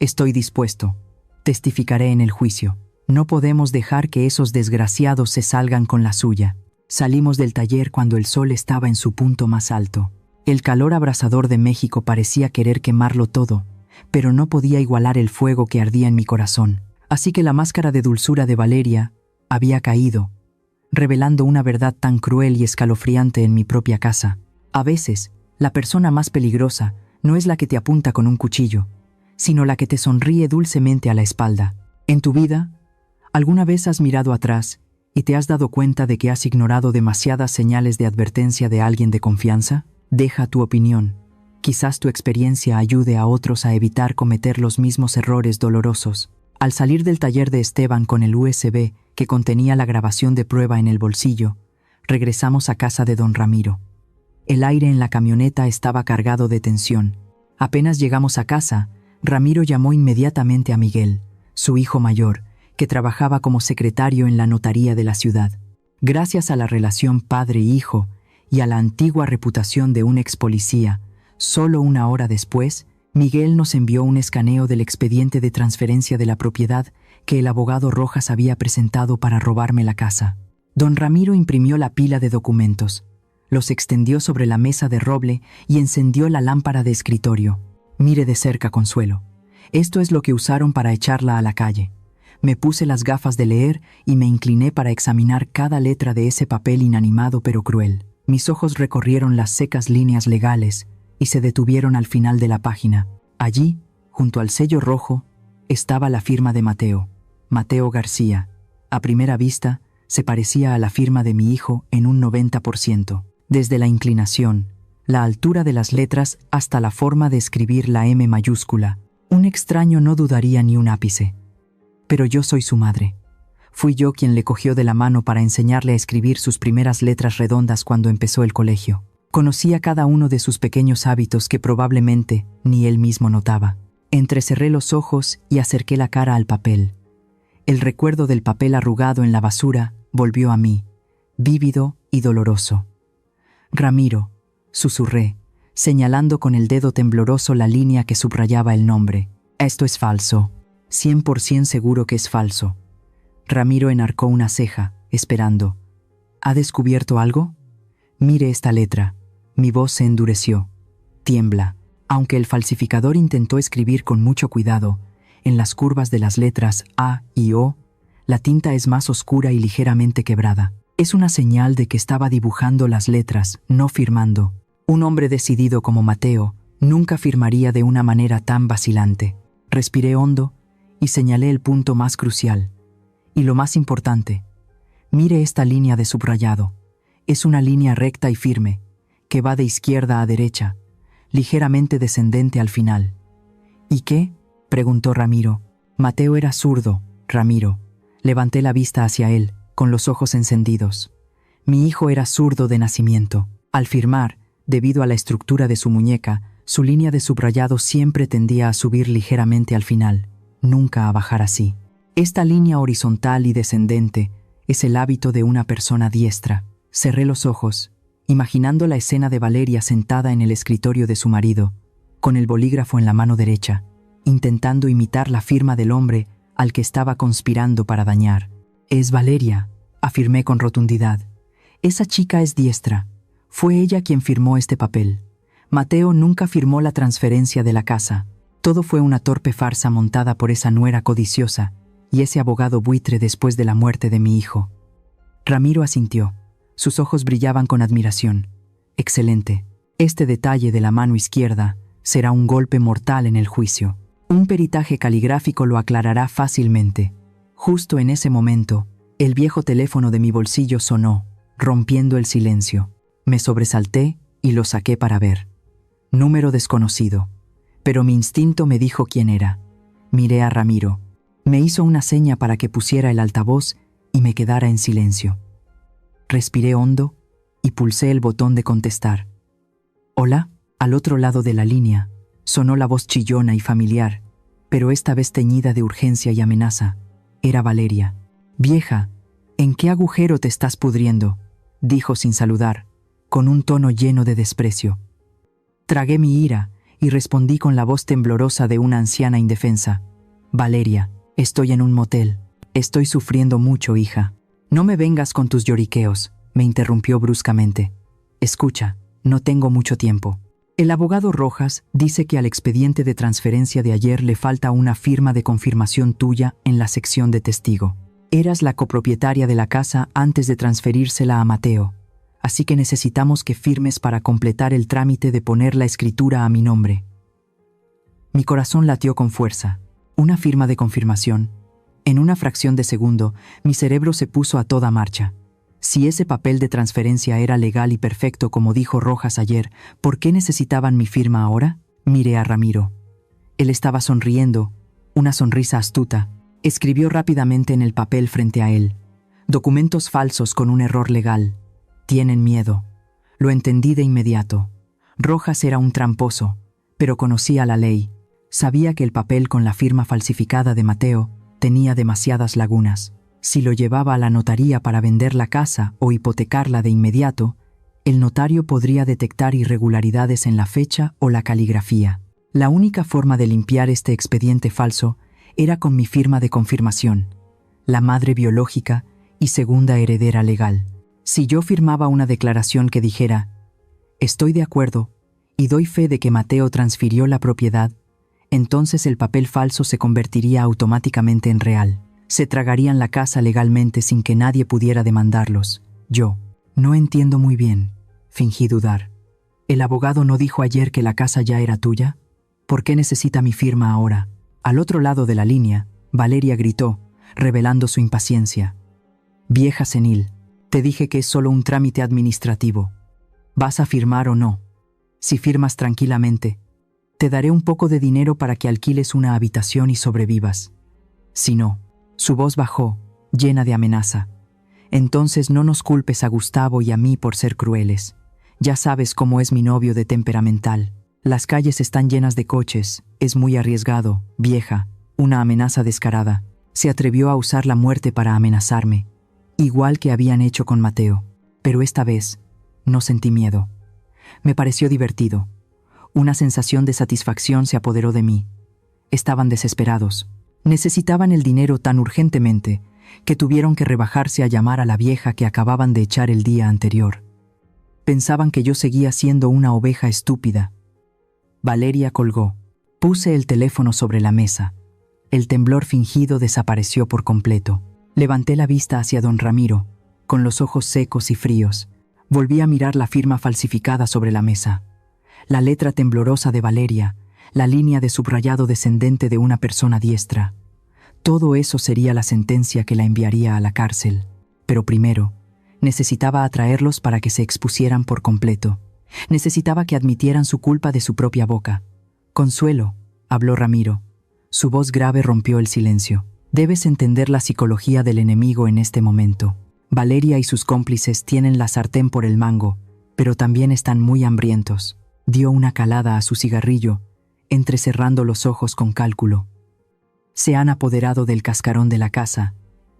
Estoy dispuesto. Testificaré en el juicio. No podemos dejar que esos desgraciados se salgan con la suya. Salimos del taller cuando el sol estaba en su punto más alto. El calor abrasador de México parecía querer quemarlo todo, pero no podía igualar el fuego que ardía en mi corazón. Así que la máscara de dulzura de Valeria había caído, revelando una verdad tan cruel y escalofriante en mi propia casa. A veces, la persona más peligrosa no es la que te apunta con un cuchillo, sino la que te sonríe dulcemente a la espalda. En tu vida, ¿alguna vez has mirado atrás y te has dado cuenta de que has ignorado demasiadas señales de advertencia de alguien de confianza? Deja tu opinión. Quizás tu experiencia ayude a otros a evitar cometer los mismos errores dolorosos. Al salir del taller de Esteban con el USB que contenía la grabación de prueba en el bolsillo, regresamos a casa de don Ramiro. El aire en la camioneta estaba cargado de tensión. Apenas llegamos a casa, Ramiro llamó inmediatamente a Miguel, su hijo mayor, que trabajaba como secretario en la notaría de la ciudad. Gracias a la relación padre-hijo y a la antigua reputación de un ex policía, solo una hora después, Miguel nos envió un escaneo del expediente de transferencia de la propiedad que el abogado Rojas había presentado para robarme la casa. Don Ramiro imprimió la pila de documentos, los extendió sobre la mesa de roble y encendió la lámpara de escritorio. Mire de cerca, Consuelo. Esto es lo que usaron para echarla a la calle. Me puse las gafas de leer y me incliné para examinar cada letra de ese papel inanimado pero cruel. Mis ojos recorrieron las secas líneas legales y se detuvieron al final de la página. Allí, junto al sello rojo, estaba la firma de Mateo, Mateo García. A primera vista, se parecía a la firma de mi hijo en un 90%. Desde la inclinación, la altura de las letras hasta la forma de escribir la M mayúscula, un extraño no dudaría ni un ápice. Pero yo soy su madre. Fui yo quien le cogió de la mano para enseñarle a escribir sus primeras letras redondas cuando empezó el colegio. Conocía cada uno de sus pequeños hábitos que probablemente ni él mismo notaba. Entrecerré los ojos y acerqué la cara al papel. El recuerdo del papel arrugado en la basura volvió a mí, vívido y doloroso. Ramiro, susurré, señalando con el dedo tembloroso la línea que subrayaba el nombre. Esto es falso. 100% seguro que es falso. Ramiro enarcó una ceja, esperando. ¿Ha descubierto algo? Mire esta letra. Mi voz se endureció. Tiembla. Aunque el falsificador intentó escribir con mucho cuidado, en las curvas de las letras A y O, la tinta es más oscura y ligeramente quebrada. Es una señal de que estaba dibujando las letras, no firmando. Un hombre decidido como Mateo nunca firmaría de una manera tan vacilante. Respiré hondo y señalé el punto más crucial. Y lo más importante, mire esta línea de subrayado. Es una línea recta y firme, que va de izquierda a derecha, ligeramente descendente al final. ¿Y qué?, preguntó Ramiro. Mateo era zurdo, Ramiro. Levanté la vista hacia él, con los ojos encendidos. Mi hijo era zurdo de nacimiento. Al firmar, debido a la estructura de su muñeca, su línea de subrayado siempre tendía a subir ligeramente al final, nunca a bajar así. Esta línea horizontal y descendente es el hábito de una persona diestra. Cerré los ojos, imaginando la escena de Valeria sentada en el escritorio de su marido, con el bolígrafo en la mano derecha, intentando imitar la firma del hombre al que estaba conspirando para dañar. Es Valeria, afirmé con rotundidad. Esa chica es diestra. Fue ella quien firmó este papel. Mateo nunca firmó la transferencia de la casa. Todo fue una torpe farsa montada por esa nuera codiciosa y ese abogado buitre después de la muerte de mi hijo. Ramiro asintió. Sus ojos brillaban con admiración. Excelente. Este detalle de la mano izquierda será un golpe mortal en el juicio. Un peritaje caligráfico lo aclarará fácilmente. Justo en ese momento, el viejo teléfono de mi bolsillo sonó, rompiendo el silencio. Me sobresalté y lo saqué para ver. Número desconocido. Pero mi instinto me dijo quién era. Miré a Ramiro. Me hizo una seña para que pusiera el altavoz y me quedara en silencio. Respiré hondo y pulsé el botón de contestar. «Hola», al otro lado de la línea, sonó la voz chillona y familiar, pero esta vez teñida de urgencia y amenaza. Era Valeria. «Vieja, ¿en qué agujero te estás pudriendo?», dijo sin saludar, con un tono lleno de desprecio. Tragué mi ira y respondí con la voz temblorosa de una anciana indefensa. «Valeria, estoy en un motel. Estoy sufriendo mucho, hija». «No me vengas con tus lloriqueos», me interrumpió bruscamente. «Escucha, no tengo mucho tiempo. El abogado Rojas dice que al expediente de transferencia de ayer le falta una firma de confirmación tuya en la sección de testigo. Eras la copropietaria de la casa antes de transferírsela a Mateo, así que necesitamos que firmes para completar el trámite de poner la escritura a mi nombre». Mi corazón latió con fuerza. Una firma de confirmación. En una fracción de segundo, mi cerebro se puso a toda marcha. Si ese papel de transferencia era legal y perfecto como dijo Rojas ayer, ¿por qué necesitaban mi firma ahora? Miré a Ramiro. Él estaba sonriendo, una sonrisa astuta. Escribió rápidamente en el papel frente a él. «Documentos falsos con un error legal. Tienen miedo». Lo entendí de inmediato. Rojas era un tramposo, pero conocía la ley. Sabía que el papel con la firma falsificada de Mateo tenía demasiadas lagunas. Si lo llevaba a la notaría para vender la casa o hipotecarla de inmediato, el notario podría detectar irregularidades en la fecha o la caligrafía. La única forma de limpiar este expediente falso era con mi firma de confirmación, la madre biológica y segunda heredera legal. Si yo firmaba una declaración que dijera «Estoy de acuerdo» y doy fe de que Mateo transfirió la propiedad, entonces el papel falso se convertiría automáticamente en real. Se tragarían la casa legalmente sin que nadie pudiera demandarlos. Yo no entiendo muy bien. Fingí dudar. ¿El abogado no dijo ayer que la casa ya era tuya? ¿Por qué necesita mi firma ahora? Al otro lado de la línea, Valeria gritó, revelando su impaciencia. Vieja senil, te dije que es solo un trámite administrativo. ¿Vas a firmar o no? Si firmas tranquilamente, te daré un poco de dinero para que alquiles una habitación y sobrevivas. Si no, su voz bajó, llena de amenaza. Entonces no nos culpes a Gustavo y a mí por ser crueles. Ya sabes cómo es mi novio de temperamental. Las calles están llenas de coches, es muy arriesgado, vieja, una amenaza descarada. Se atrevió a usar la muerte para amenazarme, igual que habían hecho con Mateo. Pero esta vez, no sentí miedo. Me pareció divertido. Una sensación de satisfacción se apoderó de mí. Estaban desesperados. Necesitaban el dinero tan urgentemente que tuvieron que rebajarse a llamar a la vieja que acababan de echar el día anterior. Pensaban que yo seguía siendo una oveja estúpida. Valeria colgó. Puse el teléfono sobre la mesa. El temblor fingido desapareció por completo. Levanté la vista hacia don Ramiro, con los ojos secos y fríos. Volví a mirar la firma falsificada sobre la mesa. La letra temblorosa de Valeria, la línea de subrayado descendente de una persona diestra. Todo eso sería la sentencia que la enviaría a la cárcel. Pero primero, necesitaba atraerlos para que se expusieran por completo. Necesitaba que admitieran su culpa de su propia boca. Consuelo, habló Ramiro. Su voz grave rompió el silencio. Debes entender la psicología del enemigo en este momento. Valeria y sus cómplices tienen la sartén por el mango, pero también están muy hambrientos. Dio una calada a su cigarrillo, entrecerrando los ojos con cálculo. Se han apoderado del cascarón de la casa,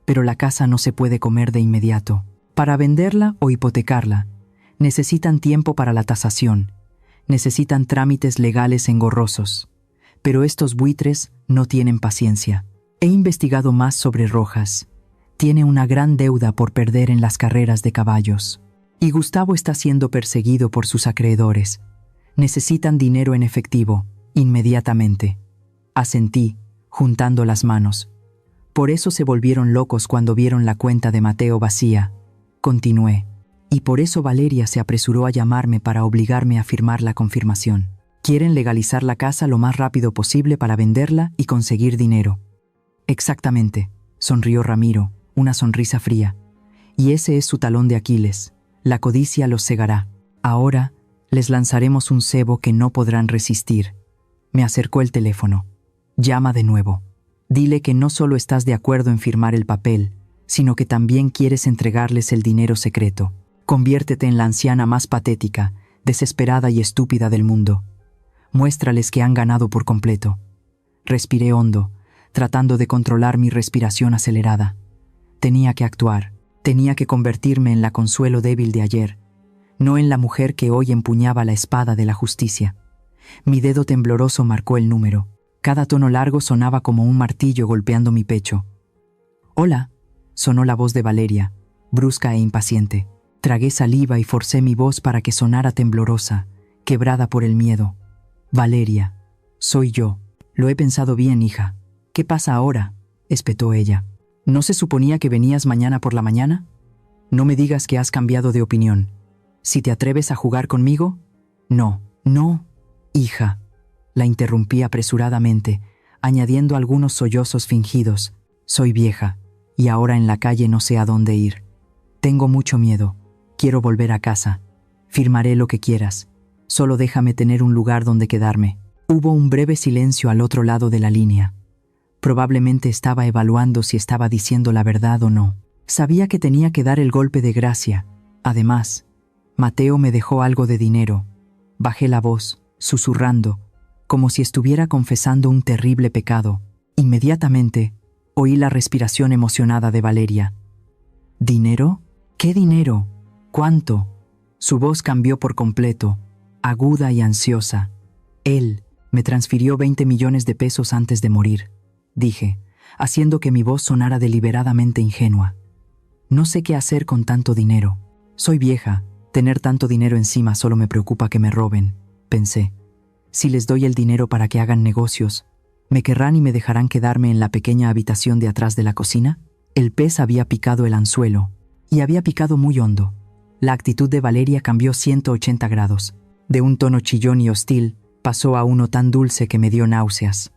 pero la casa no se puede comer de inmediato. Para venderla o hipotecarla, necesitan tiempo para la tasación, necesitan trámites legales engorrosos. Pero estos buitres no tienen paciencia. He investigado más sobre Rojas. Tiene una gran deuda por perder en las carreras de caballos. Y Gustavo está siendo perseguido por sus acreedores. Necesitan dinero en efectivo, inmediatamente. Asentí, juntando las manos. Por eso se volvieron locos cuando vieron la cuenta de Mateo vacía. Continué. Y por eso Valeria se apresuró a llamarme para obligarme a firmar la confirmación. Quieren legalizar la casa lo más rápido posible para venderla y conseguir dinero. Exactamente, sonrió Ramiro, una sonrisa fría. Y ese es su talón de Aquiles. La codicia los cegará. Ahora les lanzaremos un cebo que no podrán resistir. Me acercó el teléfono. Llama de nuevo. Dile que no solo estás de acuerdo en firmar el papel, sino que también quieres entregarles el dinero secreto. Conviértete en la anciana más patética, desesperada y estúpida del mundo. Muéstrales que han ganado por completo. Respiré hondo, tratando de controlar mi respiración acelerada. Tenía que actuar, tenía que convertirme en la Consuelo débil de ayer, no en la mujer que hoy empuñaba la espada de la justicia. Mi dedo tembloroso marcó el número. Cada tono largo sonaba como un martillo golpeando mi pecho. «Hola», sonó la voz de Valeria, brusca e impaciente. Tragué saliva y forcé mi voz para que sonara temblorosa, quebrada por el miedo. «Valeria, soy yo. Lo he pensado bien, hija». «¿Qué pasa ahora?», espetó ella. «¿No se suponía que venías mañana por la mañana? No me digas que has cambiado de opinión. Si te atreves a jugar conmigo...» «No, no, hija», la interrumpí apresuradamente, añadiendo algunos sollozos fingidos. «Soy vieja, y ahora en la calle no sé a dónde ir. Tengo mucho miedo. Quiero volver a casa. Firmaré lo que quieras. Solo déjame tener un lugar donde quedarme». Hubo un breve silencio al otro lado de la línea. Probablemente estaba evaluando si estaba diciendo la verdad o no. Sabía que tenía que dar el golpe de gracia. Además, Mateo me dejó algo de dinero. Bajé la voz, susurrando, como si estuviera confesando un terrible pecado. Inmediatamente, oí la respiración emocionada de Valeria. ¿Dinero? ¿Qué dinero? ¿Cuánto? Su voz cambió por completo, aguda y ansiosa. Él me transfirió 20 millones de pesos antes de morir, dije, haciendo que mi voz sonara deliberadamente ingenua. No sé qué hacer con tanto dinero. Soy vieja, tener tanto dinero encima solo me preocupa que me roben. pensé. Si les doy el dinero para que hagan negocios, ¿me querrán y me dejarán quedarme en la pequeña habitación de atrás de la cocina? El pez había picado el anzuelo, y había picado muy hondo. La actitud de Valeria cambió 180 grados. De un tono chillón y hostil, pasó a uno tan dulce que me dio náuseas.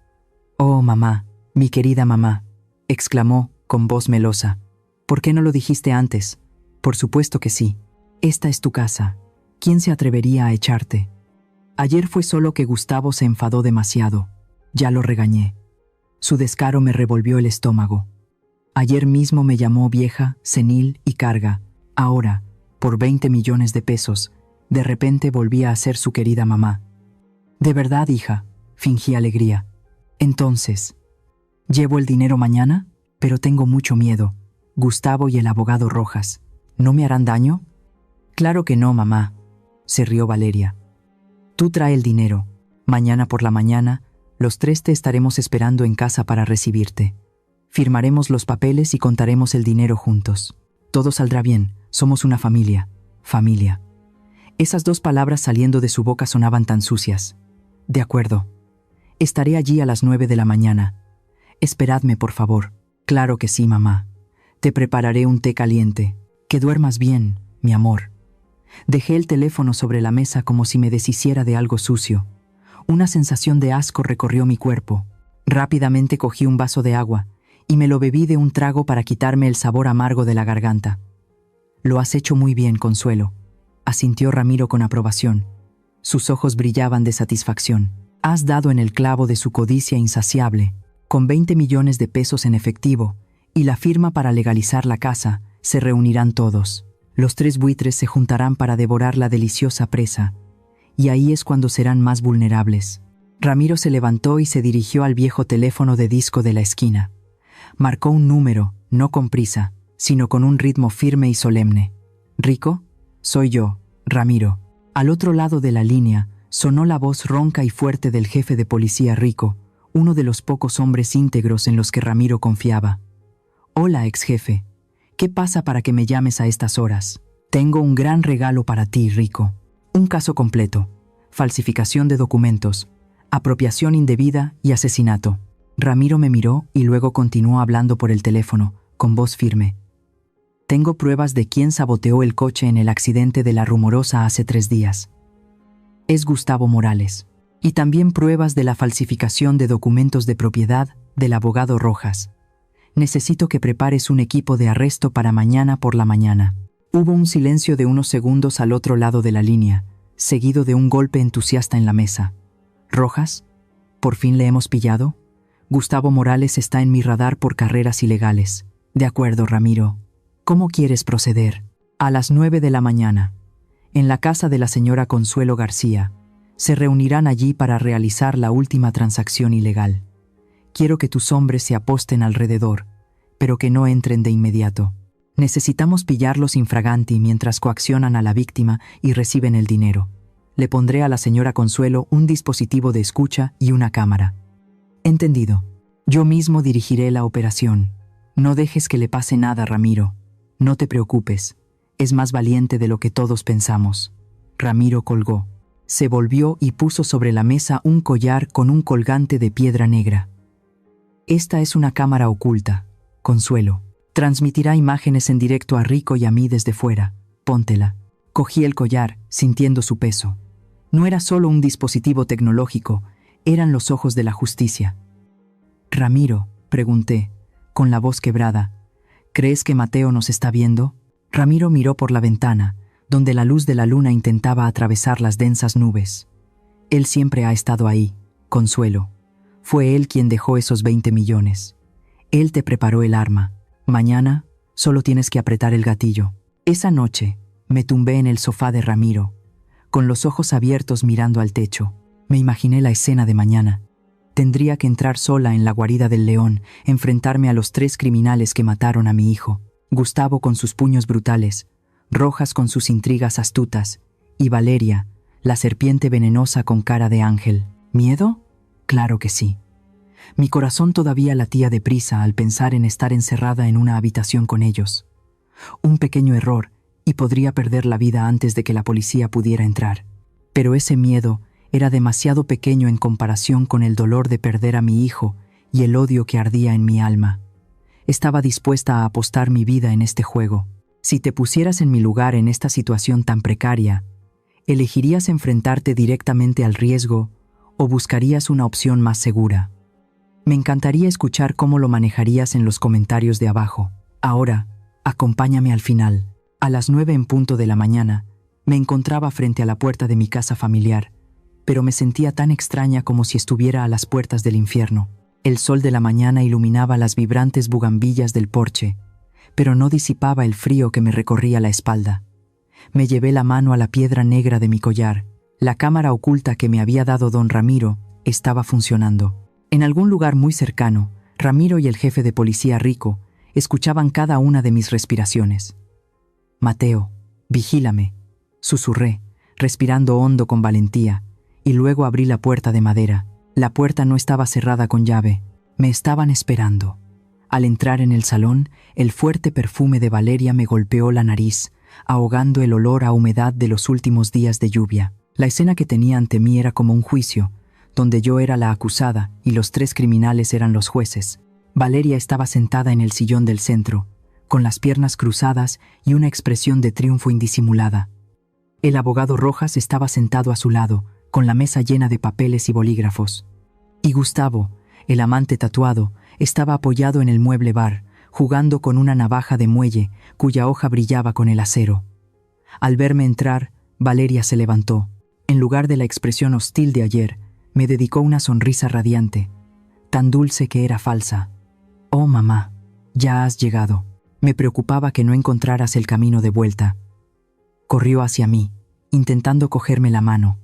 «Oh, mamá, mi querida mamá», exclamó con voz melosa. «¿Por qué no lo dijiste antes? Por supuesto que sí. Esta es tu casa. ¿Quién se atrevería a echarte? Ayer fue solo que Gustavo se enfadó demasiado. Ya lo regañé. Su descaro me revolvió el estómago. Ayer mismo me llamó vieja, senil y carga. Ahora, por 20 millones de pesos, de repente volvía a ser su querida mamá. «De verdad, hija», fingí alegría. «Entonces, ¿llevo el dinero mañana? Pero tengo mucho miedo. Gustavo y el abogado Rojas, ¿no me harán daño?» «Claro que no, mamá», se rió Valeria. «Tú trae el dinero. Mañana por la mañana, los tres te estaremos esperando en casa para recibirte. Firmaremos los papeles y contaremos el dinero juntos. Todo saldrá bien. Somos una familia. Familia». Esas dos palabras saliendo de su boca sonaban tan sucias. «De acuerdo. Estaré allí a las 9 de la mañana. Esperadme, por favor». «Claro que sí, mamá. Te prepararé un té caliente. Que duermas bien, mi amor». Dejé el teléfono sobre la mesa como si me deshiciera de algo sucio. Una sensación de asco recorrió mi cuerpo. Rápidamente cogí un vaso de agua y me lo bebí de un trago para quitarme el sabor amargo de la garganta. «Lo has hecho muy bien, Consuelo», asintió Ramiro con aprobación. Sus ojos brillaban de satisfacción. «Has dado en el clavo de su codicia insaciable. Con 20 millones de pesos en efectivo y la firma para legalizar la casa, se reunirán todos. Los tres buitres se juntarán para devorar la deliciosa presa, y ahí es cuando serán más vulnerables». Ramiro se levantó y se dirigió al viejo teléfono de disco de la esquina. Marcó un número, no con prisa, sino con un ritmo firme y solemne. «¿Rico? Soy yo, Ramiro». Al otro lado de la línea sonó la voz ronca y fuerte del jefe de policía Rico, uno de los pocos hombres íntegros en los que Ramiro confiaba. «Hola, ex jefe. ¿Qué pasa para que me llames a estas horas? Tengo un gran regalo para ti, Rico. Un caso completo. Falsificación de documentos, apropiación indebida y asesinato». Ramiro me miró y luego continuó hablando por el teléfono, con voz firme. «Tengo pruebas de quién saboteó el coche en el accidente de La Rumorosa hace 3 días. Es Gustavo Morales. Y también pruebas de la falsificación de documentos de propiedad del abogado Rojas. Necesito que prepares un equipo de arresto para mañana por la mañana». Hubo un silencio de unos segundos al otro lado de la línea, seguido de un golpe entusiasta en la mesa. «¿Rojas? ¿Por fin le hemos pillado? Gustavo Morales está en mi radar por carreras ilegales». «De acuerdo, Ramiro. ¿Cómo quieres proceder?» «A las 9 de la mañana, en la casa de la señora Consuelo García. Se reunirán allí para realizar la última transacción ilegal. Quiero que tus hombres se aposten alrededor, pero que no entren de inmediato. Necesitamos pillarlos infraganti mientras coaccionan a la víctima y reciben el dinero. Le pondré a la señora Consuelo un dispositivo de escucha y una cámara». «Entendido. Yo mismo dirigiré la operación. No dejes que le pase nada, Ramiro. No te preocupes. Es más valiente de lo que todos pensamos». Ramiro colgó. Se volvió y puso sobre la mesa un collar con un colgante de piedra negra. «Esta es una cámara oculta, Consuelo. Transmitirá imágenes en directo a Rico y a mí desde fuera. Póntela». Cogí el collar, sintiendo su peso. No era solo un dispositivo tecnológico, eran los ojos de la justicia. «Ramiro», pregunté, con la voz quebrada, «¿crees que Mateo nos está viendo?» Ramiro miró por la ventana, donde la luz de la luna intentaba atravesar las densas nubes. «Él siempre ha estado ahí, Consuelo. Fue él quien dejó esos 20 millones. Él te preparó el arma. Mañana solo tienes que apretar el gatillo». Esa noche me tumbé en el sofá de Ramiro, con los ojos abiertos mirando al techo. Me imaginé la escena de mañana. Tendría que entrar sola en la guarida del león, enfrentarme a los 3 criminales que mataron a mi hijo. Gustavo con sus puños brutales, Rojas con sus intrigas astutas, y Valeria, la serpiente venenosa con cara de ángel. ¿Miedo? Claro que sí. Mi corazón todavía latía deprisa al pensar en estar encerrada en una habitación con ellos. Un pequeño error y podría perder la vida antes de que la policía pudiera entrar. Pero ese miedo era demasiado pequeño en comparación con el dolor de perder a mi hijo y el odio que ardía en mi alma. Estaba dispuesta a apostar mi vida en este juego. Si te pusieras en mi lugar en esta situación tan precaria, ¿elegirías enfrentarte directamente al riesgo o buscarías una opción más segura? Me encantaría escuchar cómo lo manejarías en los comentarios de abajo. Ahora, acompáñame al final. A las 9 en punto de la mañana, me encontraba frente a la puerta de mi casa familiar, pero me sentía tan extraña como si estuviera a las puertas del infierno. El sol de la mañana iluminaba las vibrantes bugambillas del porche, pero no disipaba el frío que me recorría la espalda. Me llevé la mano a la piedra negra de mi collar. La cámara oculta que me había dado don Ramiro estaba funcionando. En algún lugar muy cercano, Ramiro y el jefe de policía Rico escuchaban cada una de mis respiraciones. «Mateo, vigílame», susurré, respirando hondo con valentía, y luego abrí la puerta de madera. La puerta no estaba cerrada con llave. Me estaban esperando. Al entrar en el salón, el fuerte perfume de Valeria me golpeó la nariz, ahogando el olor a humedad de los últimos días de lluvia. La escena que tenía ante mí era como un juicio, donde yo era la acusada y los 3 criminales eran los jueces. Valeria estaba sentada en el sillón del centro, con las piernas cruzadas y una expresión de triunfo indisimulada. El abogado Rojas estaba sentado a su lado, con la mesa llena de papeles y bolígrafos. Y Gustavo, el amante tatuado, estaba apoyado en el mueble bar, jugando con una navaja de muelle cuya hoja brillaba con el acero. Al verme entrar, Valeria se levantó. En lugar de la expresión hostil de ayer, me dedicó una sonrisa radiante, tan dulce que era falsa. «Oh, mamá, ya has llegado». Me preocupaba que no encontraras el camino de vuelta. Corrió hacia mí, intentando cogerme la mano.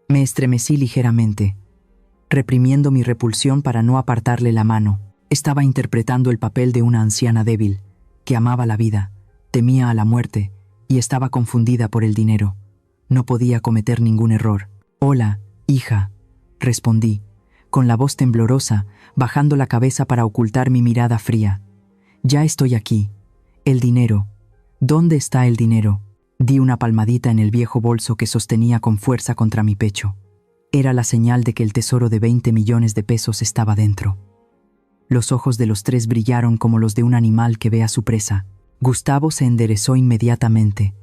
Me estremecí ligeramente, reprimiendo mi repulsión para no apartarle la mano. Estaba interpretando el papel de una anciana débil, que amaba la vida, temía a la muerte y estaba confundida por el dinero. No podía cometer ningún error. «Hola, hija», respondí, con la voz temblorosa, bajando la cabeza para ocultar mi mirada fría. «Ya estoy aquí. El dinero. ¿Dónde está el dinero?». Di una palmadita en el viejo bolso que sostenía con fuerza contra mi pecho. Era la señal de que el tesoro de 20 millones de pesos estaba dentro. Los ojos de los 3 brillaron como los de un animal que ve a su presa. Gustavo se enderezó inmediatamente,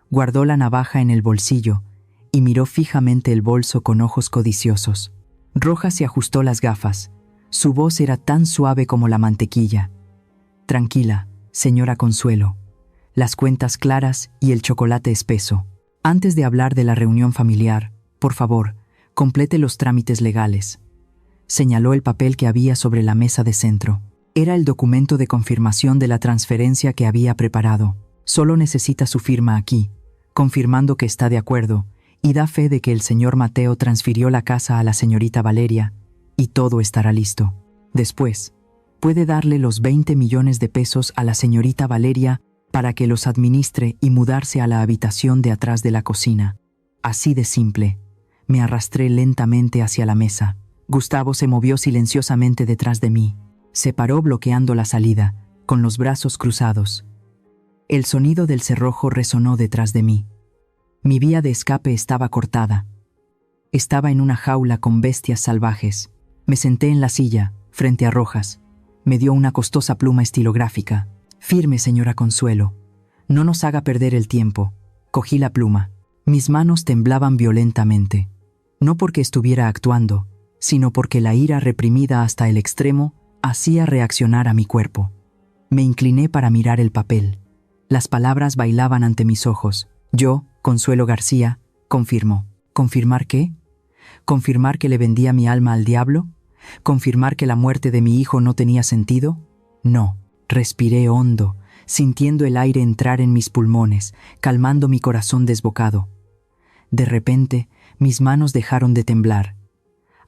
guardó la navaja en el bolsillo y miró fijamente el bolso con ojos codiciosos. Rojas se ajustó las gafas. Su voz era tan suave como la mantequilla. «Tranquila, señora Consuelo. Las cuentas claras y el chocolate espeso. Antes de hablar de la reunión familiar, por favor, complete los trámites legales». Señaló el papel que había sobre la mesa de centro. Era el documento de confirmación de la transferencia que había preparado. Solo necesita su firma aquí, confirmando que está de acuerdo, y da fe de que el señor Mateo transfirió la casa a la señorita Valeria, y todo estará listo. Después, puede darle los 20 millones de pesos a la señorita Valeria para que los administre y mudarse a la habitación de atrás de la cocina. Así de simple. Me arrastré lentamente hacia la mesa. Gustavo se movió silenciosamente detrás de mí. Se paró bloqueando la salida, con los brazos cruzados. El sonido del cerrojo resonó detrás de mí. Mi vía de escape estaba cortada. Estaba en una jaula con bestias salvajes. Me senté en la silla, frente a Rojas. Me dio una costosa pluma estilográfica. «Firme, señora Consuelo. No nos haga perder el tiempo». Cogí la pluma. Mis manos temblaban violentamente. No porque estuviera actuando, sino porque la ira reprimida hasta el extremo hacía reaccionar a mi cuerpo. Me incliné para mirar el papel. Las palabras bailaban ante mis ojos. «Yo, Consuelo García, confirmo». ¿Confirmar qué? ¿Confirmar que le vendía mi alma al diablo? ¿Confirmar que la muerte de mi hijo no tenía sentido? No. Respiré hondo, sintiendo el aire entrar en mis pulmones, calmando mi corazón desbocado. De repente, mis manos dejaron de temblar.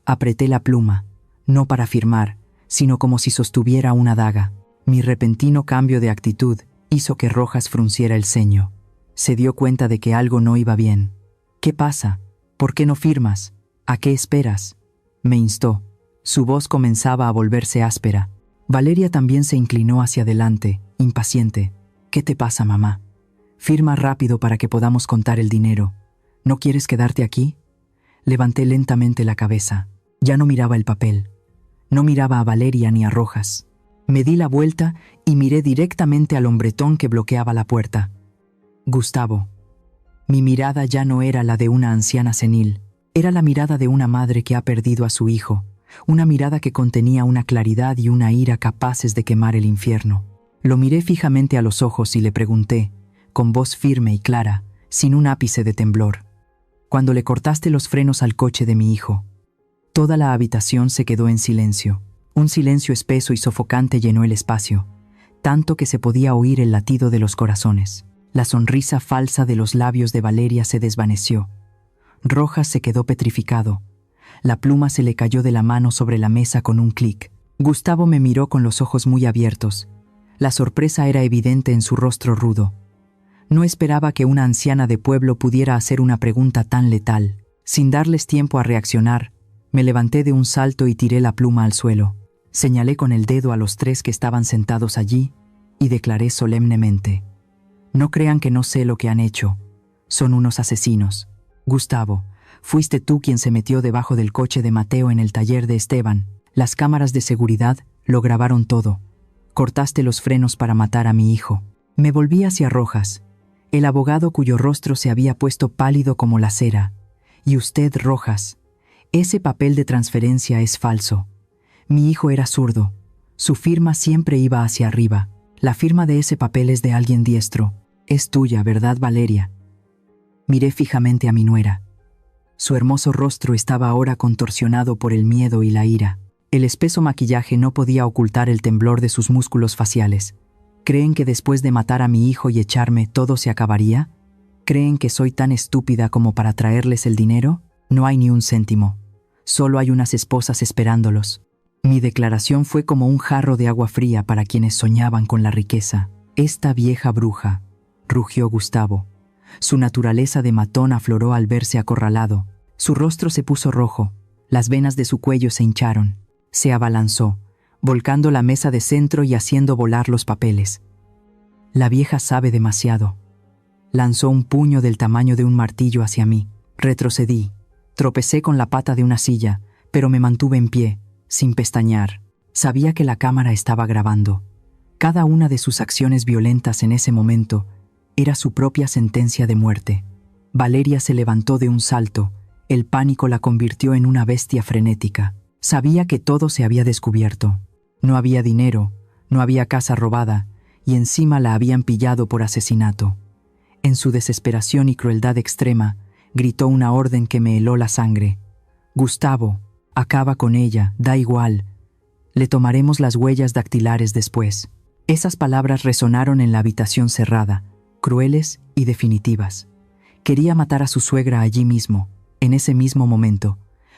Apreté la pluma, no para firmar, sino como si sostuviera una daga. Mi repentino cambio de actitud hizo que Rojas frunciera el ceño. Se dio cuenta de que algo no iba bien. «¿Qué pasa? ¿Por qué no firmas? ¿A qué esperas?», me instó. Su voz comenzaba a volverse áspera. Valeria también se inclinó hacia adelante, impaciente. «¿Qué te pasa, mamá? Firma rápido para que podamos contar el dinero. ¿No quieres quedarte aquí?». Levanté lentamente la cabeza. Ya no miraba el papel. No miraba a Valeria ni a Rojas. Me di la vuelta y miré directamente al hombretón que bloqueaba la puerta. Gustavo. Mi mirada ya no era la de una anciana senil. Era la mirada de una madre que ha perdido a su hijo. Una mirada que contenía una claridad y una ira capaces de quemar el infierno. Lo miré fijamente a los ojos y le pregunté, con voz firme y clara, sin un ápice de temblor. Cuando le cortaste los frenos al coche de mi hijo. Toda la habitación se quedó en silencio. Un silencio espeso y sofocante llenó el espacio, tanto que se podía oír el latido de los corazones. La sonrisa falsa de los labios de Valeria se desvaneció. Rojas se quedó petrificado. La pluma se le cayó de la mano sobre la mesa con un clic. Gustavo me miró con los ojos muy abiertos. La sorpresa era evidente en su rostro rudo. No esperaba que una anciana de pueblo pudiera hacer una pregunta tan letal. Sin darles tiempo a reaccionar, me levanté de un salto y tiré la pluma al suelo. Señalé con el dedo a los 3 que estaban sentados allí y declaré solemnemente: no crean que no sé lo que han hecho. Son unos asesinos. Gustavo, fuiste tú quien se metió debajo del coche de Mateo en el taller de Esteban. Las cámaras de seguridad lo grabaron todo. Cortaste los frenos para matar a mi hijo. Me volví hacia Rojas, el abogado cuyo rostro se había puesto pálido como la cera. Y usted, Rojas, ese papel de transferencia es falso. Mi hijo era zurdo. Su firma siempre iba hacia arriba. La firma de ese papel es de alguien diestro. Es tuya, ¿verdad, Valeria? Miré fijamente a mi nuera. Su hermoso rostro estaba ahora contorsionado por el miedo y la ira. El espeso maquillaje no podía ocultar el temblor de sus músculos faciales. ¿Creen que después de matar a mi hijo y echarme todo se acabaría? ¿Creen que soy tan estúpida como para traerles el dinero? No hay ni un céntimo. Solo hay unas esposas esperándolos. Mi declaración fue como un jarro de agua fría para quienes soñaban con la riqueza. Esta vieja bruja, rugió Gustavo. Su naturaleza de matón afloró al verse acorralado. Su rostro se puso rojo, las venas de su cuello se hincharon. Se abalanzó, volcando la mesa de centro y haciendo volar los papeles. La vieja sabe demasiado. Lanzó un puño del tamaño de un martillo hacia mí. Retrocedí, tropecé con la pata de una silla, pero me mantuve en pie, sin pestañear. Sabía que la cámara estaba grabando. Cada una de sus acciones violentas en ese momento era su propia sentencia de muerte. Valeria se levantó de un salto. El pánico la convirtió en una bestia frenética. Sabía que todo se había descubierto. No había dinero, no había casa robada, y encima la habían pillado por asesinato. En su desesperación y crueldad extrema, gritó una orden que me heló la sangre. Gustavo, acaba con ella, da igual. Le tomaremos las huellas dactilares después. Esas palabras resonaron en la habitación cerrada, crueles y definitivas. Quería matar a su suegra allí mismo, en ese mismo momento,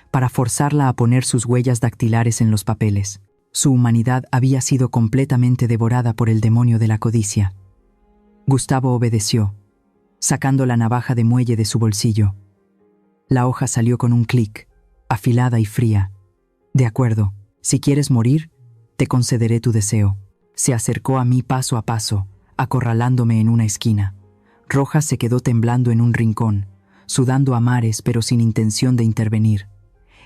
para forzarla a poner sus huellas dactilares en los papeles. Su humanidad había sido completamente devorada por el demonio de la codicia. Gustavo obedeció, sacando la navaja de muelle de su bolsillo. La hoja salió con un clic, afilada y fría. De acuerdo, si quieres morir, te concederé tu deseo. Se acercó a mí paso a paso, acorralándome en una esquina. Rojas se quedó temblando en un rincón, sudando a mares pero sin intención de intervenir.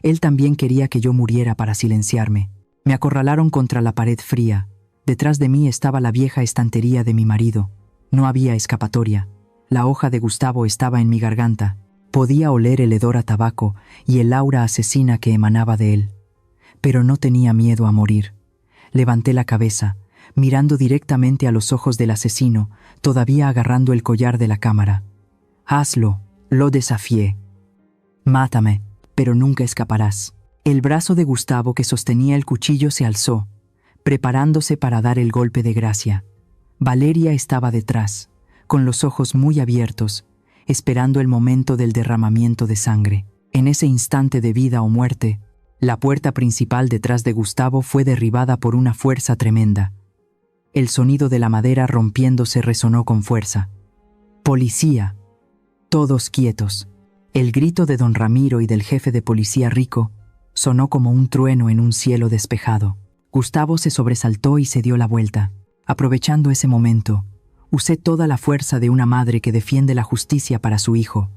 Él también quería que yo muriera para silenciarme. Me acorralaron contra la pared fría. Detrás de mí estaba la vieja estantería de mi marido. No había escapatoria. La hoja de Gustavo estaba en mi garganta. Podía oler el hedor a tabaco y el aura asesina que emanaba de él. Pero no tenía miedo a morir. Levanté la cabeza, mirando directamente a los ojos del asesino, todavía agarrando el collar de la cámara. «Hazlo», lo desafié. «Mátame, pero nunca escaparás». El brazo de Gustavo que sostenía el cuchillo se alzó, preparándose para dar el golpe de gracia. Valeria estaba detrás, con los ojos muy abiertos, esperando el momento del derramamiento de sangre. En ese instante de vida o muerte, la puerta principal detrás de Gustavo fue derribada por una fuerza tremenda. El sonido de la madera rompiéndose resonó con fuerza. «¡Policía!». Todos quietos. El grito de don Ramiro y del jefe de policía Rico sonó como un trueno en un cielo despejado. Gustavo se sobresaltó y se dio la vuelta. Aprovechando ese momento, usé toda la fuerza de una madre que defiende la justicia para su hijo.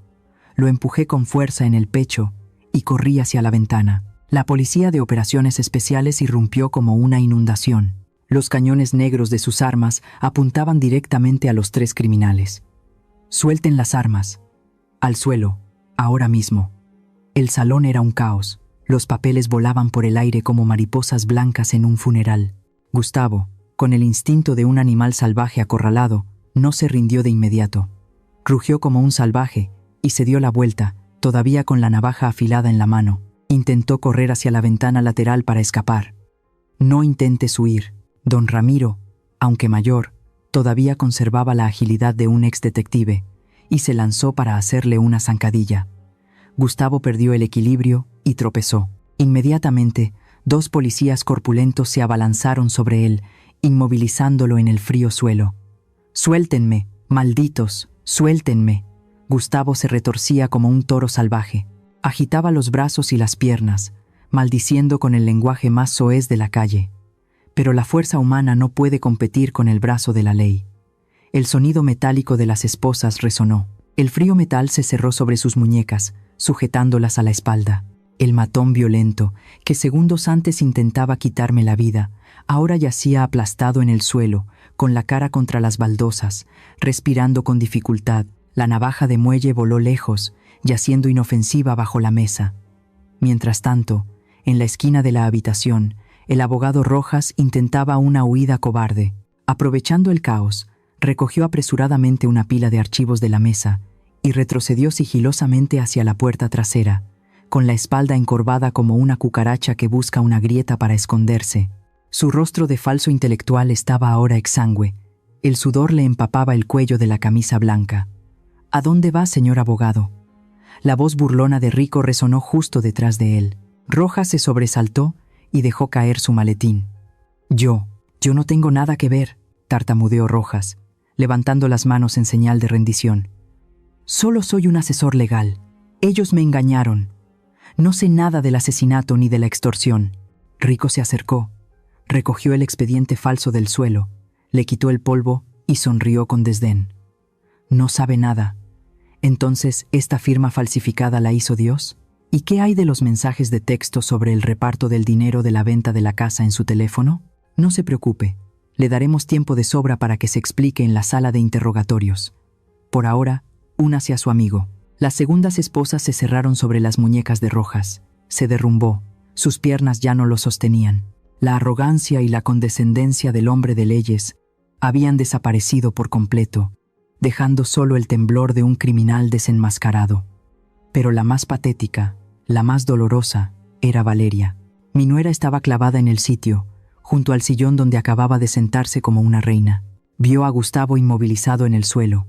Lo empujé con fuerza en el pecho y corrí hacia la ventana. La policía de operaciones especiales irrumpió como una inundación. Los cañones negros de sus armas apuntaban directamente a los 3 criminales. «Suelten las armas. Al suelo, ahora mismo». El salón era un caos. Los papeles volaban por el aire como mariposas blancas en un funeral. Gustavo, con el instinto de un animal salvaje acorralado, no se rindió de inmediato. Rugió como un salvaje y se dio la vuelta, todavía con la navaja afilada en la mano. Intentó correr hacia la ventana lateral para escapar. «No intentes huir». Don Ramiro, aunque mayor, todavía conservaba la agilidad de un ex-detective y se lanzó para hacerle una zancadilla. Gustavo perdió el equilibrio y tropezó. Inmediatamente, 2 policías corpulentos se abalanzaron sobre él, inmovilizándolo en el frío suelo. «Suéltenme, malditos, suéltenme». Gustavo se retorcía como un toro salvaje. Agitaba los brazos y las piernas, maldiciendo con el lenguaje más soez de la calle. Pero la fuerza humana no puede competir con el brazo de la ley. El sonido metálico de las esposas resonó. El frío metal se cerró sobre sus muñecas, sujetándolas a la espalda. El matón violento, que segundos antes intentaba quitarme la vida, ahora yacía aplastado en el suelo, con la cara contra las baldosas, respirando con dificultad. La navaja de muelle voló lejos, yaciendo inofensiva bajo la mesa. Mientras tanto, en la esquina de la habitación, el abogado Rojas intentaba una huida cobarde. Aprovechando el caos, recogió apresuradamente una pila de archivos de la mesa y retrocedió sigilosamente hacia la puerta trasera, con la espalda encorvada como una cucaracha que busca una grieta para esconderse. Su rostro de falso intelectual estaba ahora exangüe. El sudor le empapaba el cuello de la camisa blanca. «¿A dónde va, señor abogado?». La voz burlona de Rico resonó justo detrás de él. Rojas se sobresaltó y dejó caer su maletín. Yo no tengo nada que ver», tartamudeó Rojas, levantando las manos en señal de rendición. «Solo soy un asesor legal. Ellos me engañaron. No sé nada del asesinato ni de la extorsión». Rico se acercó, recogió el expediente falso del suelo, le quitó el polvo y sonrió con desdén. «No sabe nada. Entonces, ¿esta firma falsificada la hizo Dios? ¿Y qué hay de los mensajes de texto sobre el reparto del dinero de la venta de la casa en su teléfono? No se preocupe, le daremos tiempo de sobra para que se explique en la sala de interrogatorios. Por ahora, únase a su amigo». Las segundas esposas se cerraron sobre las muñecas de Rojas. Se derrumbó, sus piernas ya no lo sostenían. La arrogancia y la condescendencia del hombre de leyes habían desaparecido por completo, dejando solo el temblor de un criminal desenmascarado. Pero la más patética, la más dolorosa, era Valeria. Mi nuera estaba clavada en el sitio, junto al sillón donde acababa de sentarse como una reina. Vio a Gustavo inmovilizado en el suelo.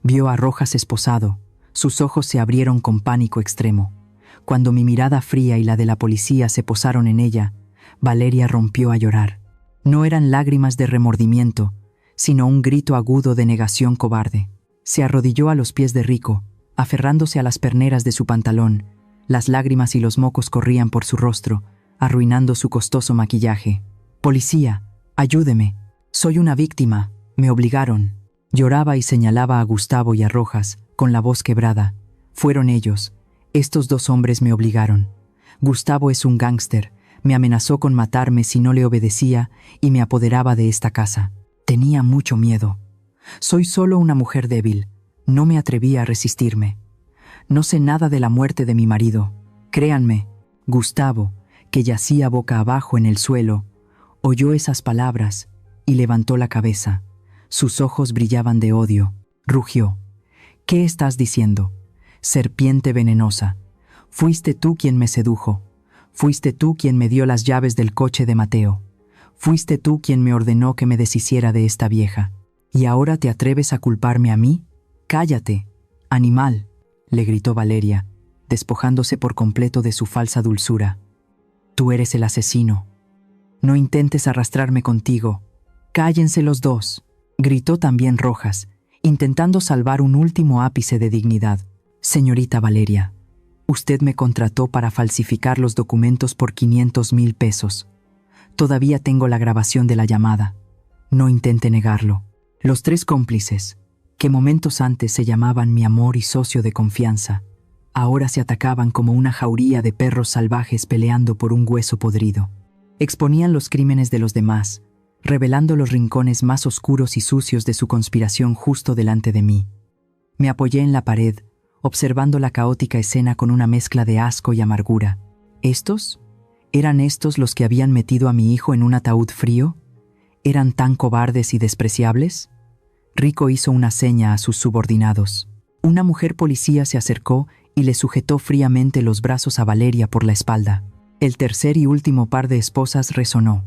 Vio a Rojas esposado. Sus ojos se abrieron con pánico extremo. Cuando mi mirada fría y la de la policía se posaron en ella, Valeria rompió a llorar. No eran lágrimas de remordimiento, sino un grito agudo de negación cobarde. Se arrodilló a los pies de Rico, aferrándose a las perneras de su pantalón. Las lágrimas y los mocos corrían por su rostro, arruinando su costoso maquillaje. «Policía, ayúdeme. Soy una víctima. Me obligaron». Lloraba y señalaba a Gustavo y a Rojas, con la voz quebrada. «Fueron ellos. Estos 2 hombres me obligaron. Gustavo es un gángster. Me amenazó con matarme si no le obedecía y me apoderaba de esta casa. Tenía mucho miedo. Soy solo una mujer débil. No me atrevía a resistirme. No sé nada de la muerte de mi marido. Créanme». Gustavo, que yacía boca abajo en el suelo, oyó esas palabras y levantó la cabeza. Sus ojos brillaban de odio. Rugió. «¿Qué estás diciendo? Serpiente venenosa. Fuiste tú quien me sedujo. Fuiste tú quien me dio las llaves del coche de Mateo. Fuiste tú quien me ordenó que me deshiciera de esta vieja. ¿Y ahora te atreves a culparme a mí? Cállate, animal», le gritó Valeria, despojándose por completo de su falsa dulzura. «Tú eres el asesino. No intentes arrastrarme contigo. Cállense los 2», gritó también Rojas, intentando salvar un último ápice de dignidad. «Señorita Valeria, usted me contrató para falsificar los documentos por 500,000 pesos. Todavía tengo la grabación de la llamada. No intente negarlo». Los 3 cómplices, que momentos antes se llamaban mi amor y socio de confianza, ahora se atacaban como una jauría de perros salvajes peleando por un hueso podrido. Exponían los crímenes de los demás, revelando los rincones más oscuros y sucios de su conspiración justo delante de mí. Me apoyé en la pared, observando la caótica escena con una mezcla de asco y amargura. ¿Estos? ¿Eran estos los que habían metido a mi hijo en un ataúd frío? ¿Eran tan cobardes y despreciables? Rico hizo una seña a sus subordinados. Una mujer policía se acercó y le sujetó fríamente los brazos a Valeria por la espalda. El tercer y último par de esposas resonó.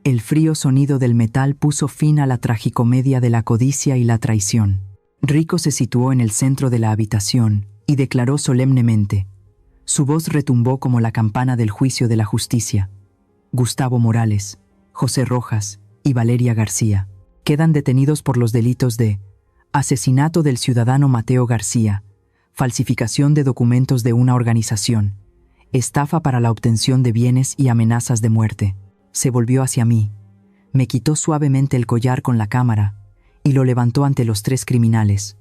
El frío sonido del metal puso fin a la tragicomedia de la codicia y la traición. Rico se situó en el centro de la habitación y declaró solemnemente. Su voz retumbó como la campana del juicio de la justicia. Gustavo Morales, José Rojas y Valeria García quedan detenidos por los delitos de asesinato del ciudadano Mateo García, falsificación de documentos de una organización, estafa para la obtención de bienes y amenazas de muerte. Se volvió hacia mí, me quitó suavemente el collar con la cámara y lo levantó ante los tres criminales.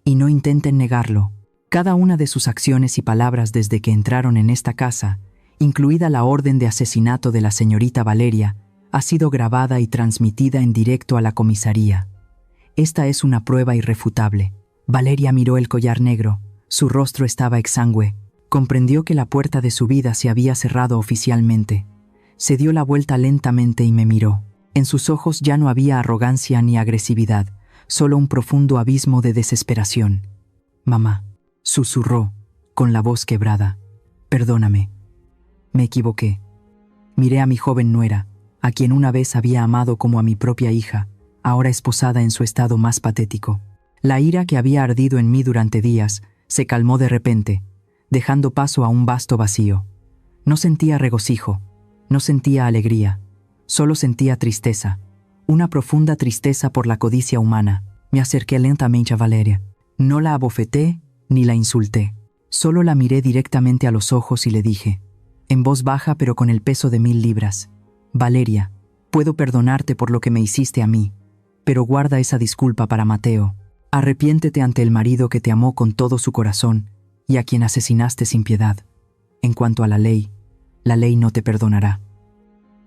Y no intenten negarlo. Cada una de sus acciones y palabras desde que entraron en esta casa, incluida la orden de asesinato de la señorita Valeria, ha sido grabada y transmitida en directo a la comisaría. Esta es una prueba irrefutable. Valeria miró el collar negro. Su rostro estaba exangüe. Comprendió que la puerta de su vida se había cerrado oficialmente. Se dio la vuelta lentamente y me miró. En sus ojos ya no había arrogancia ni agresividad, solo un profundo abismo de desesperación. «Mamá», susurró, con la voz quebrada. «Perdóname. Me equivoqué. Miré a mi joven nuera, a quien una vez había amado como a mi propia hija, ahora esposada en su estado más patético. La ira que había ardido en mí durante días se calmó de repente, dejando paso a un vasto vacío. No sentía regocijo, no sentía alegría, solo sentía tristeza, una profunda tristeza por la codicia humana. Me acerqué lentamente a Valeria. No la abofeté ni la insulté. Solo la miré directamente a los ojos y le dije, en voz baja pero con el peso de 1000 libras, «Valeria, puedo perdonarte por lo que me hiciste a mí, pero guarda esa disculpa para Mateo. Arrepiéntete ante el marido que te amó con todo su corazón y a quien asesinaste sin piedad. En cuanto a la ley no te perdonará».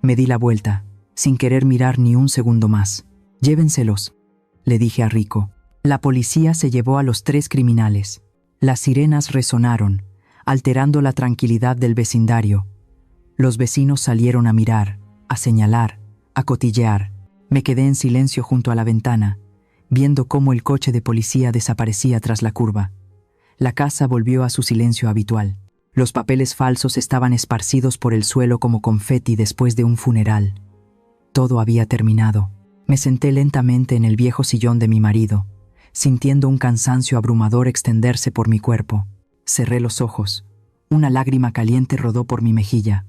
Me di la vuelta, sin querer mirar ni un segundo más. «Llévenselos», le dije a Rico. La policía se llevó a los 3 criminales. Las sirenas resonaron, alterando la tranquilidad del vecindario. Los vecinos salieron a mirar, a señalar, a cotillear. Me quedé en silencio junto a la ventana, viendo cómo el coche de policía desaparecía tras la curva. La casa volvió a su silencio habitual. Los papeles falsos estaban esparcidos por el suelo como confeti después de un funeral. Todo había terminado. Me senté lentamente en el viejo sillón de mi marido, sintiendo un cansancio abrumador extenderse por mi cuerpo. Cerré los ojos. Una lágrima caliente rodó por mi mejilla.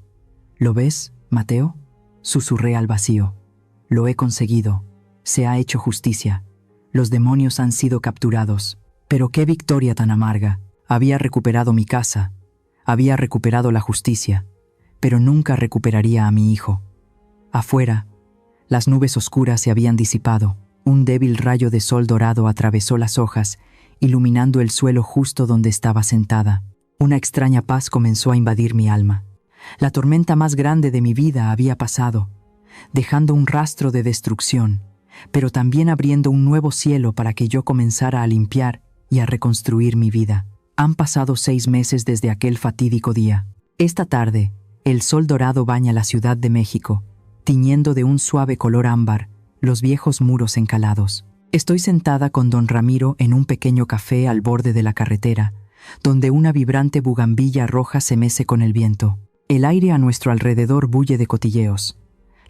«¿Lo ves, Mateo?», susurré al vacío. «Lo he conseguido. Se ha hecho justicia. Los demonios han sido capturados. Pero qué victoria tan amarga. Había recuperado mi casa. Había recuperado la justicia. Pero nunca recuperaría a mi hijo». Afuera, las nubes oscuras se habían disipado. Un débil rayo de sol dorado atravesó las hojas, iluminando el suelo justo donde estaba sentada. Una extraña paz comenzó a invadir mi alma. La tormenta más grande de mi vida había pasado, dejando un rastro de destrucción, pero también abriendo un nuevo cielo para que yo comenzara a limpiar y a reconstruir mi vida. Han pasado 6 meses desde aquel fatídico día. Esta tarde, el sol dorado baña la Ciudad de México, tiñendo de un suave color ámbar los viejos muros encalados. Estoy sentada con don Ramiro en un pequeño café al borde de la carretera, donde una vibrante bugambilla roja se mece con el viento. El aire a nuestro alrededor bulle de cotilleos.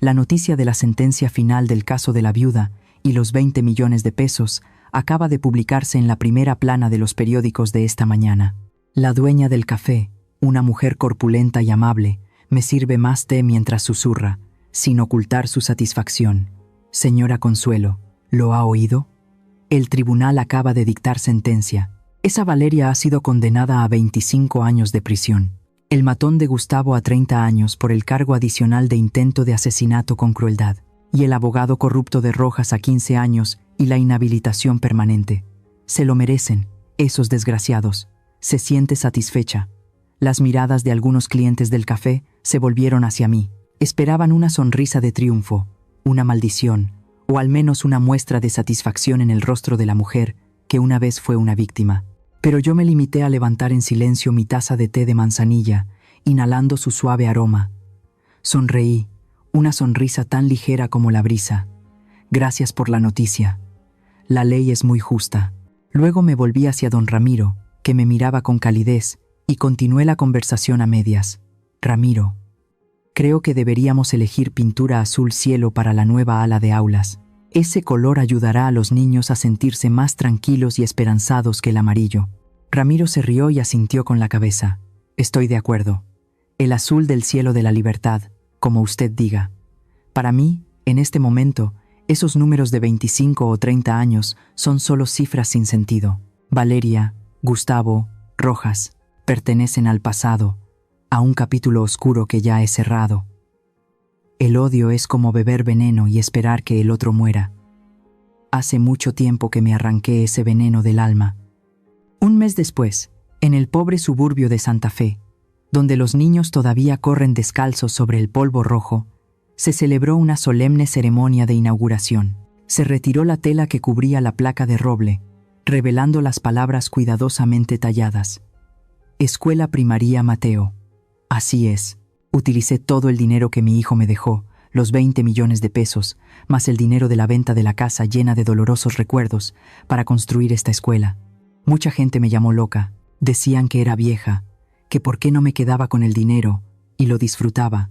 La noticia de la sentencia final del caso de la viuda y los 20 millones de pesos acaba de publicarse en la primera plana de los periódicos de esta mañana. La dueña del café, una mujer corpulenta y amable, me sirve más té mientras susurra, sin ocultar su satisfacción. «Señora Consuelo, ¿lo ha oído? El tribunal acaba de dictar sentencia. Esa Valeria ha sido condenada a 25 años de prisión. El matón de Gustavo a 30 años por el cargo adicional de intento de asesinato con crueldad. Y el abogado corrupto de Rojas a 15 años y la inhabilitación permanente. Se lo merecen, esos desgraciados. Se siente satisfecha. Las miradas de algunos clientes del café se volvieron hacia mí. Esperaban una sonrisa de triunfo, una maldición, o al menos una muestra de satisfacción en el rostro de la mujer que una vez fue una víctima. Pero yo me limité a levantar en silencio mi taza de té de manzanilla, inhalando su suave aroma. Sonreí, una sonrisa tan ligera como la brisa. Gracias por la noticia. La ley es muy justa. Luego me volví hacia don Ramiro, que me miraba con calidez, y continué la conversación a medias. Ramiro, creo que deberíamos elegir pintura azul cielo para la nueva ala de aulas. Ese color ayudará a los niños a sentirse más tranquilos y esperanzados que el amarillo. Ramiro se rió y asintió con la cabeza. Estoy de acuerdo. El azul del cielo de la libertad, como usted diga. Para mí, en este momento, esos números de 25 o 30 años son solo cifras sin sentido. Valeria, Gustavo, Rojas, pertenecen al pasado, a un capítulo oscuro que ya he cerrado. El odio es como beber veneno y esperar que el otro muera. Hace mucho tiempo que me arranqué ese veneno del alma. Un mes después, en el pobre suburbio de Santa Fe, donde los niños todavía corren descalzos sobre el polvo rojo, se celebró una solemne ceremonia de inauguración. Se retiró la tela que cubría la placa de roble, revelando las palabras cuidadosamente talladas. Escuela Primaria Mateo. Así es. Utilicé todo el dinero que mi hijo me dejó, los 20 millones de pesos, más el dinero de la venta de la casa llena de dolorosos recuerdos, para construir esta escuela. Mucha gente me llamó loca. Decían que era vieja, que por qué no me quedaba con el dinero, y lo disfrutaba,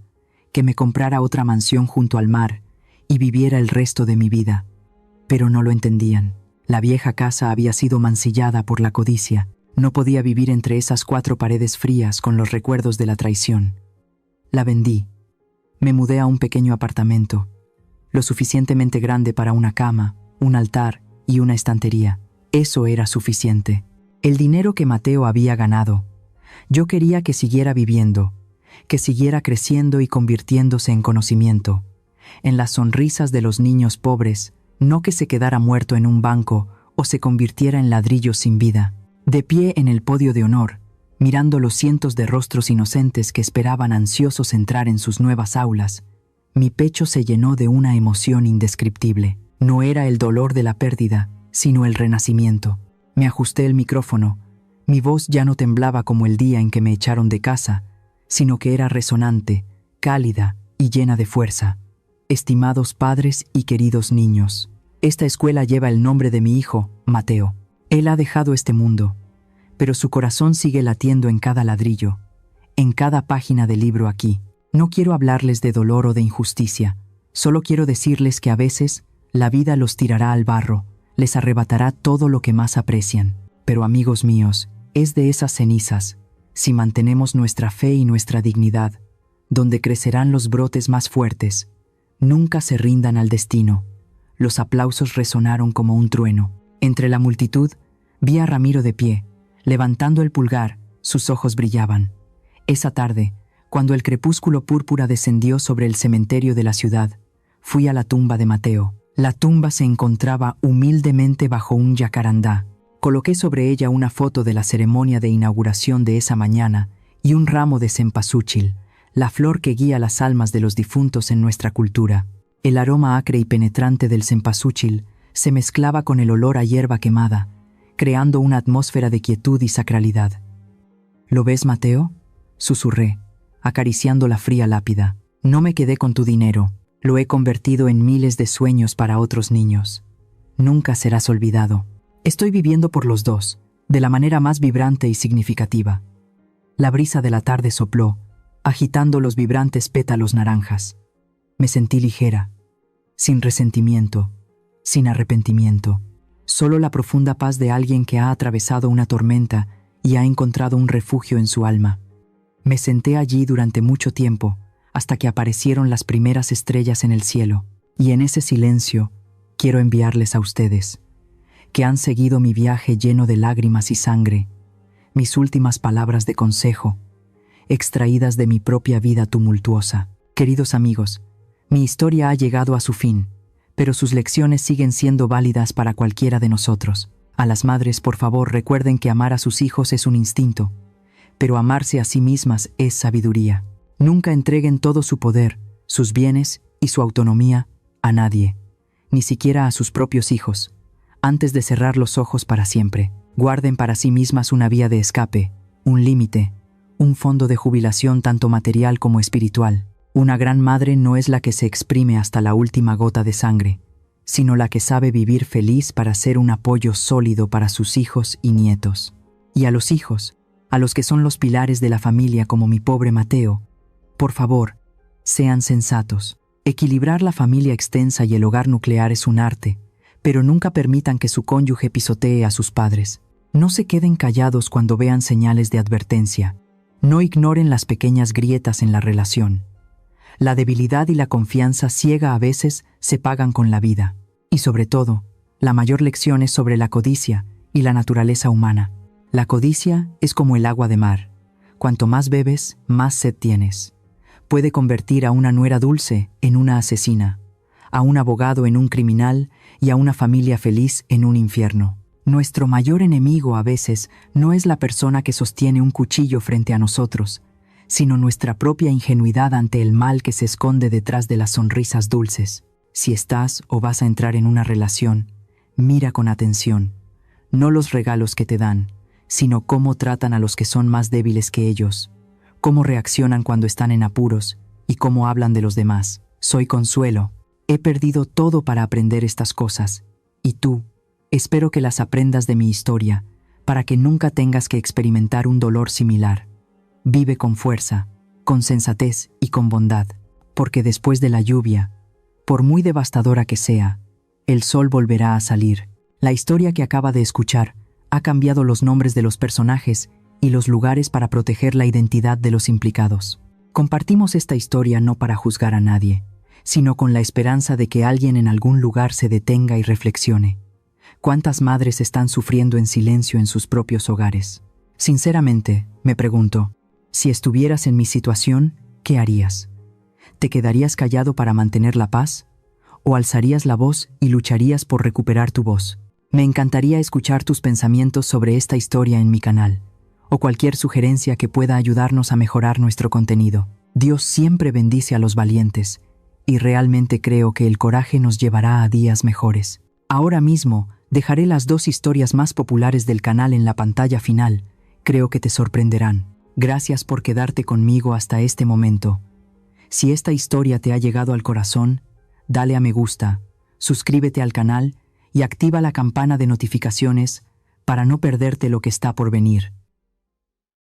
que me comprara otra mansión junto al mar, y viviera el resto de mi vida. Pero no lo entendían. La vieja casa había sido mancillada por la codicia. No podía vivir entre esas 4 paredes frías con los recuerdos de la traición. La vendí. Me mudé a un pequeño apartamento, lo suficientemente grande para una cama, un altar y una estantería. Eso era suficiente. El dinero que Mateo había ganado. Yo quería que siguiera viviendo, que siguiera creciendo y convirtiéndose en conocimiento, en las sonrisas de los niños pobres, no que se quedara muerto en un banco o se convirtiera en ladrillos sin vida. De pie en el podio de honor, mirando los cientos de rostros inocentes que esperaban ansiosos entrar en sus nuevas aulas, mi pecho se llenó de una emoción indescriptible. No era el dolor de la pérdida, sino el renacimiento. Me ajusté el micrófono. Mi voz ya no temblaba como el día en que me echaron de casa, sino que era resonante, cálida y llena de fuerza. Estimados padres y queridos niños, esta escuela lleva el nombre de mi hijo, Mateo. Él ha dejado este mundo, pero su corazón sigue latiendo en cada ladrillo, en cada página del libro aquí. No quiero hablarles de dolor o de injusticia, solo quiero decirles que a veces la vida los tirará al barro, les arrebatará todo lo que más aprecian. Pero amigos míos, es de esas cenizas, si mantenemos nuestra fe y nuestra dignidad, donde crecerán los brotes más fuertes. Nunca se rindan al destino. Los aplausos resonaron como un trueno. Entre la multitud, vi a Ramiro de pie, levantando el pulgar, sus ojos brillaban. Esa tarde, cuando el crepúsculo púrpura descendió sobre el cementerio de la ciudad, fui a la tumba de Mateo. La tumba se encontraba humildemente bajo un yacarandá. Coloqué sobre ella una foto de la ceremonia de inauguración de esa mañana y un ramo de cempasúchil, la flor que guía las almas de los difuntos en nuestra cultura. El aroma acre y penetrante del cempasúchil se mezclaba con el olor a hierba quemada, creando una atmósfera de quietud y sacralidad. ¿Lo ves, Mateo?, susurré, acariciando la fría lápida. No me quedé con tu dinero, lo he convertido en miles de sueños para otros niños. Nunca serás olvidado. Estoy viviendo por los dos, de la manera más vibrante y significativa. La brisa de la tarde sopló, agitando los vibrantes pétalos naranjas. Me sentí ligera, sin resentimiento, sin arrepentimiento. Solo la profunda paz de alguien que ha atravesado una tormenta y ha encontrado un refugio en su alma. Me senté allí durante mucho tiempo, hasta que aparecieron las primeras estrellas en el cielo. Y en ese silencio, quiero enviarles a ustedes, que han seguido mi viaje lleno de lágrimas y sangre, mis últimas palabras de consejo, extraídas de mi propia vida tumultuosa. Queridos amigos, mi historia ha llegado a su fin, pero sus lecciones siguen siendo válidas para cualquiera de nosotros. A las madres, por favor, recuerden que amar a sus hijos es un instinto, pero amarse a sí mismas es sabiduría. Nunca entreguen todo su poder, sus bienes y su autonomía a nadie, ni siquiera a sus propios hijos. Antes de cerrar los ojos para siempre, guarden para sí mismas una vía de escape, un límite, un fondo de jubilación tanto material como espiritual. Una gran madre no es la que se exprime hasta la última gota de sangre, sino la que sabe vivir feliz para ser un apoyo sólido para sus hijos y nietos. Y a los hijos, a los que son los pilares de la familia como mi pobre Mateo, por favor, sean sensatos. Equilibrar la familia extensa y el hogar nuclear es un arte, pero nunca permitan que su cónyuge pisotee a sus padres. No se queden callados cuando vean señales de advertencia. No ignoren las pequeñas grietas en la relación. La debilidad y la confianza ciega a veces se pagan con la vida. Y sobre todo, la mayor lección es sobre la codicia y la naturaleza humana. La codicia es como el agua de mar. Cuanto más bebes, más sed tienes. Puede convertir a una nuera dulce en una asesina, a un abogado en un criminal y a una familia feliz en un infierno. Nuestro mayor enemigo a veces no es la persona que sostiene un cuchillo frente a nosotros, sino nuestra propia ingenuidad ante el mal que se esconde detrás de las sonrisas dulces. Si estás o vas a entrar en una relación, mira con atención, no los regalos que te dan, sino cómo tratan a los que son más débiles que ellos, cómo reaccionan cuando están en apuros y cómo hablan de los demás. Soy Consuelo. He perdido todo para aprender estas cosas, y tú, espero que las aprendas de mi historia, para que nunca tengas que experimentar un dolor similar. Vive con fuerza, con sensatez y con bondad, porque después de la lluvia, por muy devastadora que sea, el sol volverá a salir. La historia que acaba de escuchar ha cambiado los nombres de los personajes y los lugares para proteger la identidad de los implicados. Compartimos esta historia no para juzgar a nadie, sino con la esperanza de que alguien en algún lugar se detenga y reflexione. ¿Cuántas madres están sufriendo en silencio en sus propios hogares? Sinceramente, me pregunto, si estuvieras en mi situación, ¿qué harías? ¿Te quedarías callado para mantener la paz? ¿O alzarías la voz y lucharías por recuperar tu voz? Me encantaría escuchar tus pensamientos sobre esta historia en mi canal, o cualquier sugerencia que pueda ayudarnos a mejorar nuestro contenido. Dios siempre bendice a los valientes, y realmente creo que el coraje nos llevará a días mejores. Ahora mismo, dejaré las 2 historias más populares del canal en la pantalla final. Creo que te sorprenderán. Gracias por quedarte conmigo hasta este momento. Si esta historia te ha llegado al corazón, dale a me gusta, suscríbete al canal y activa la campana de notificaciones para no perderte lo que está por venir.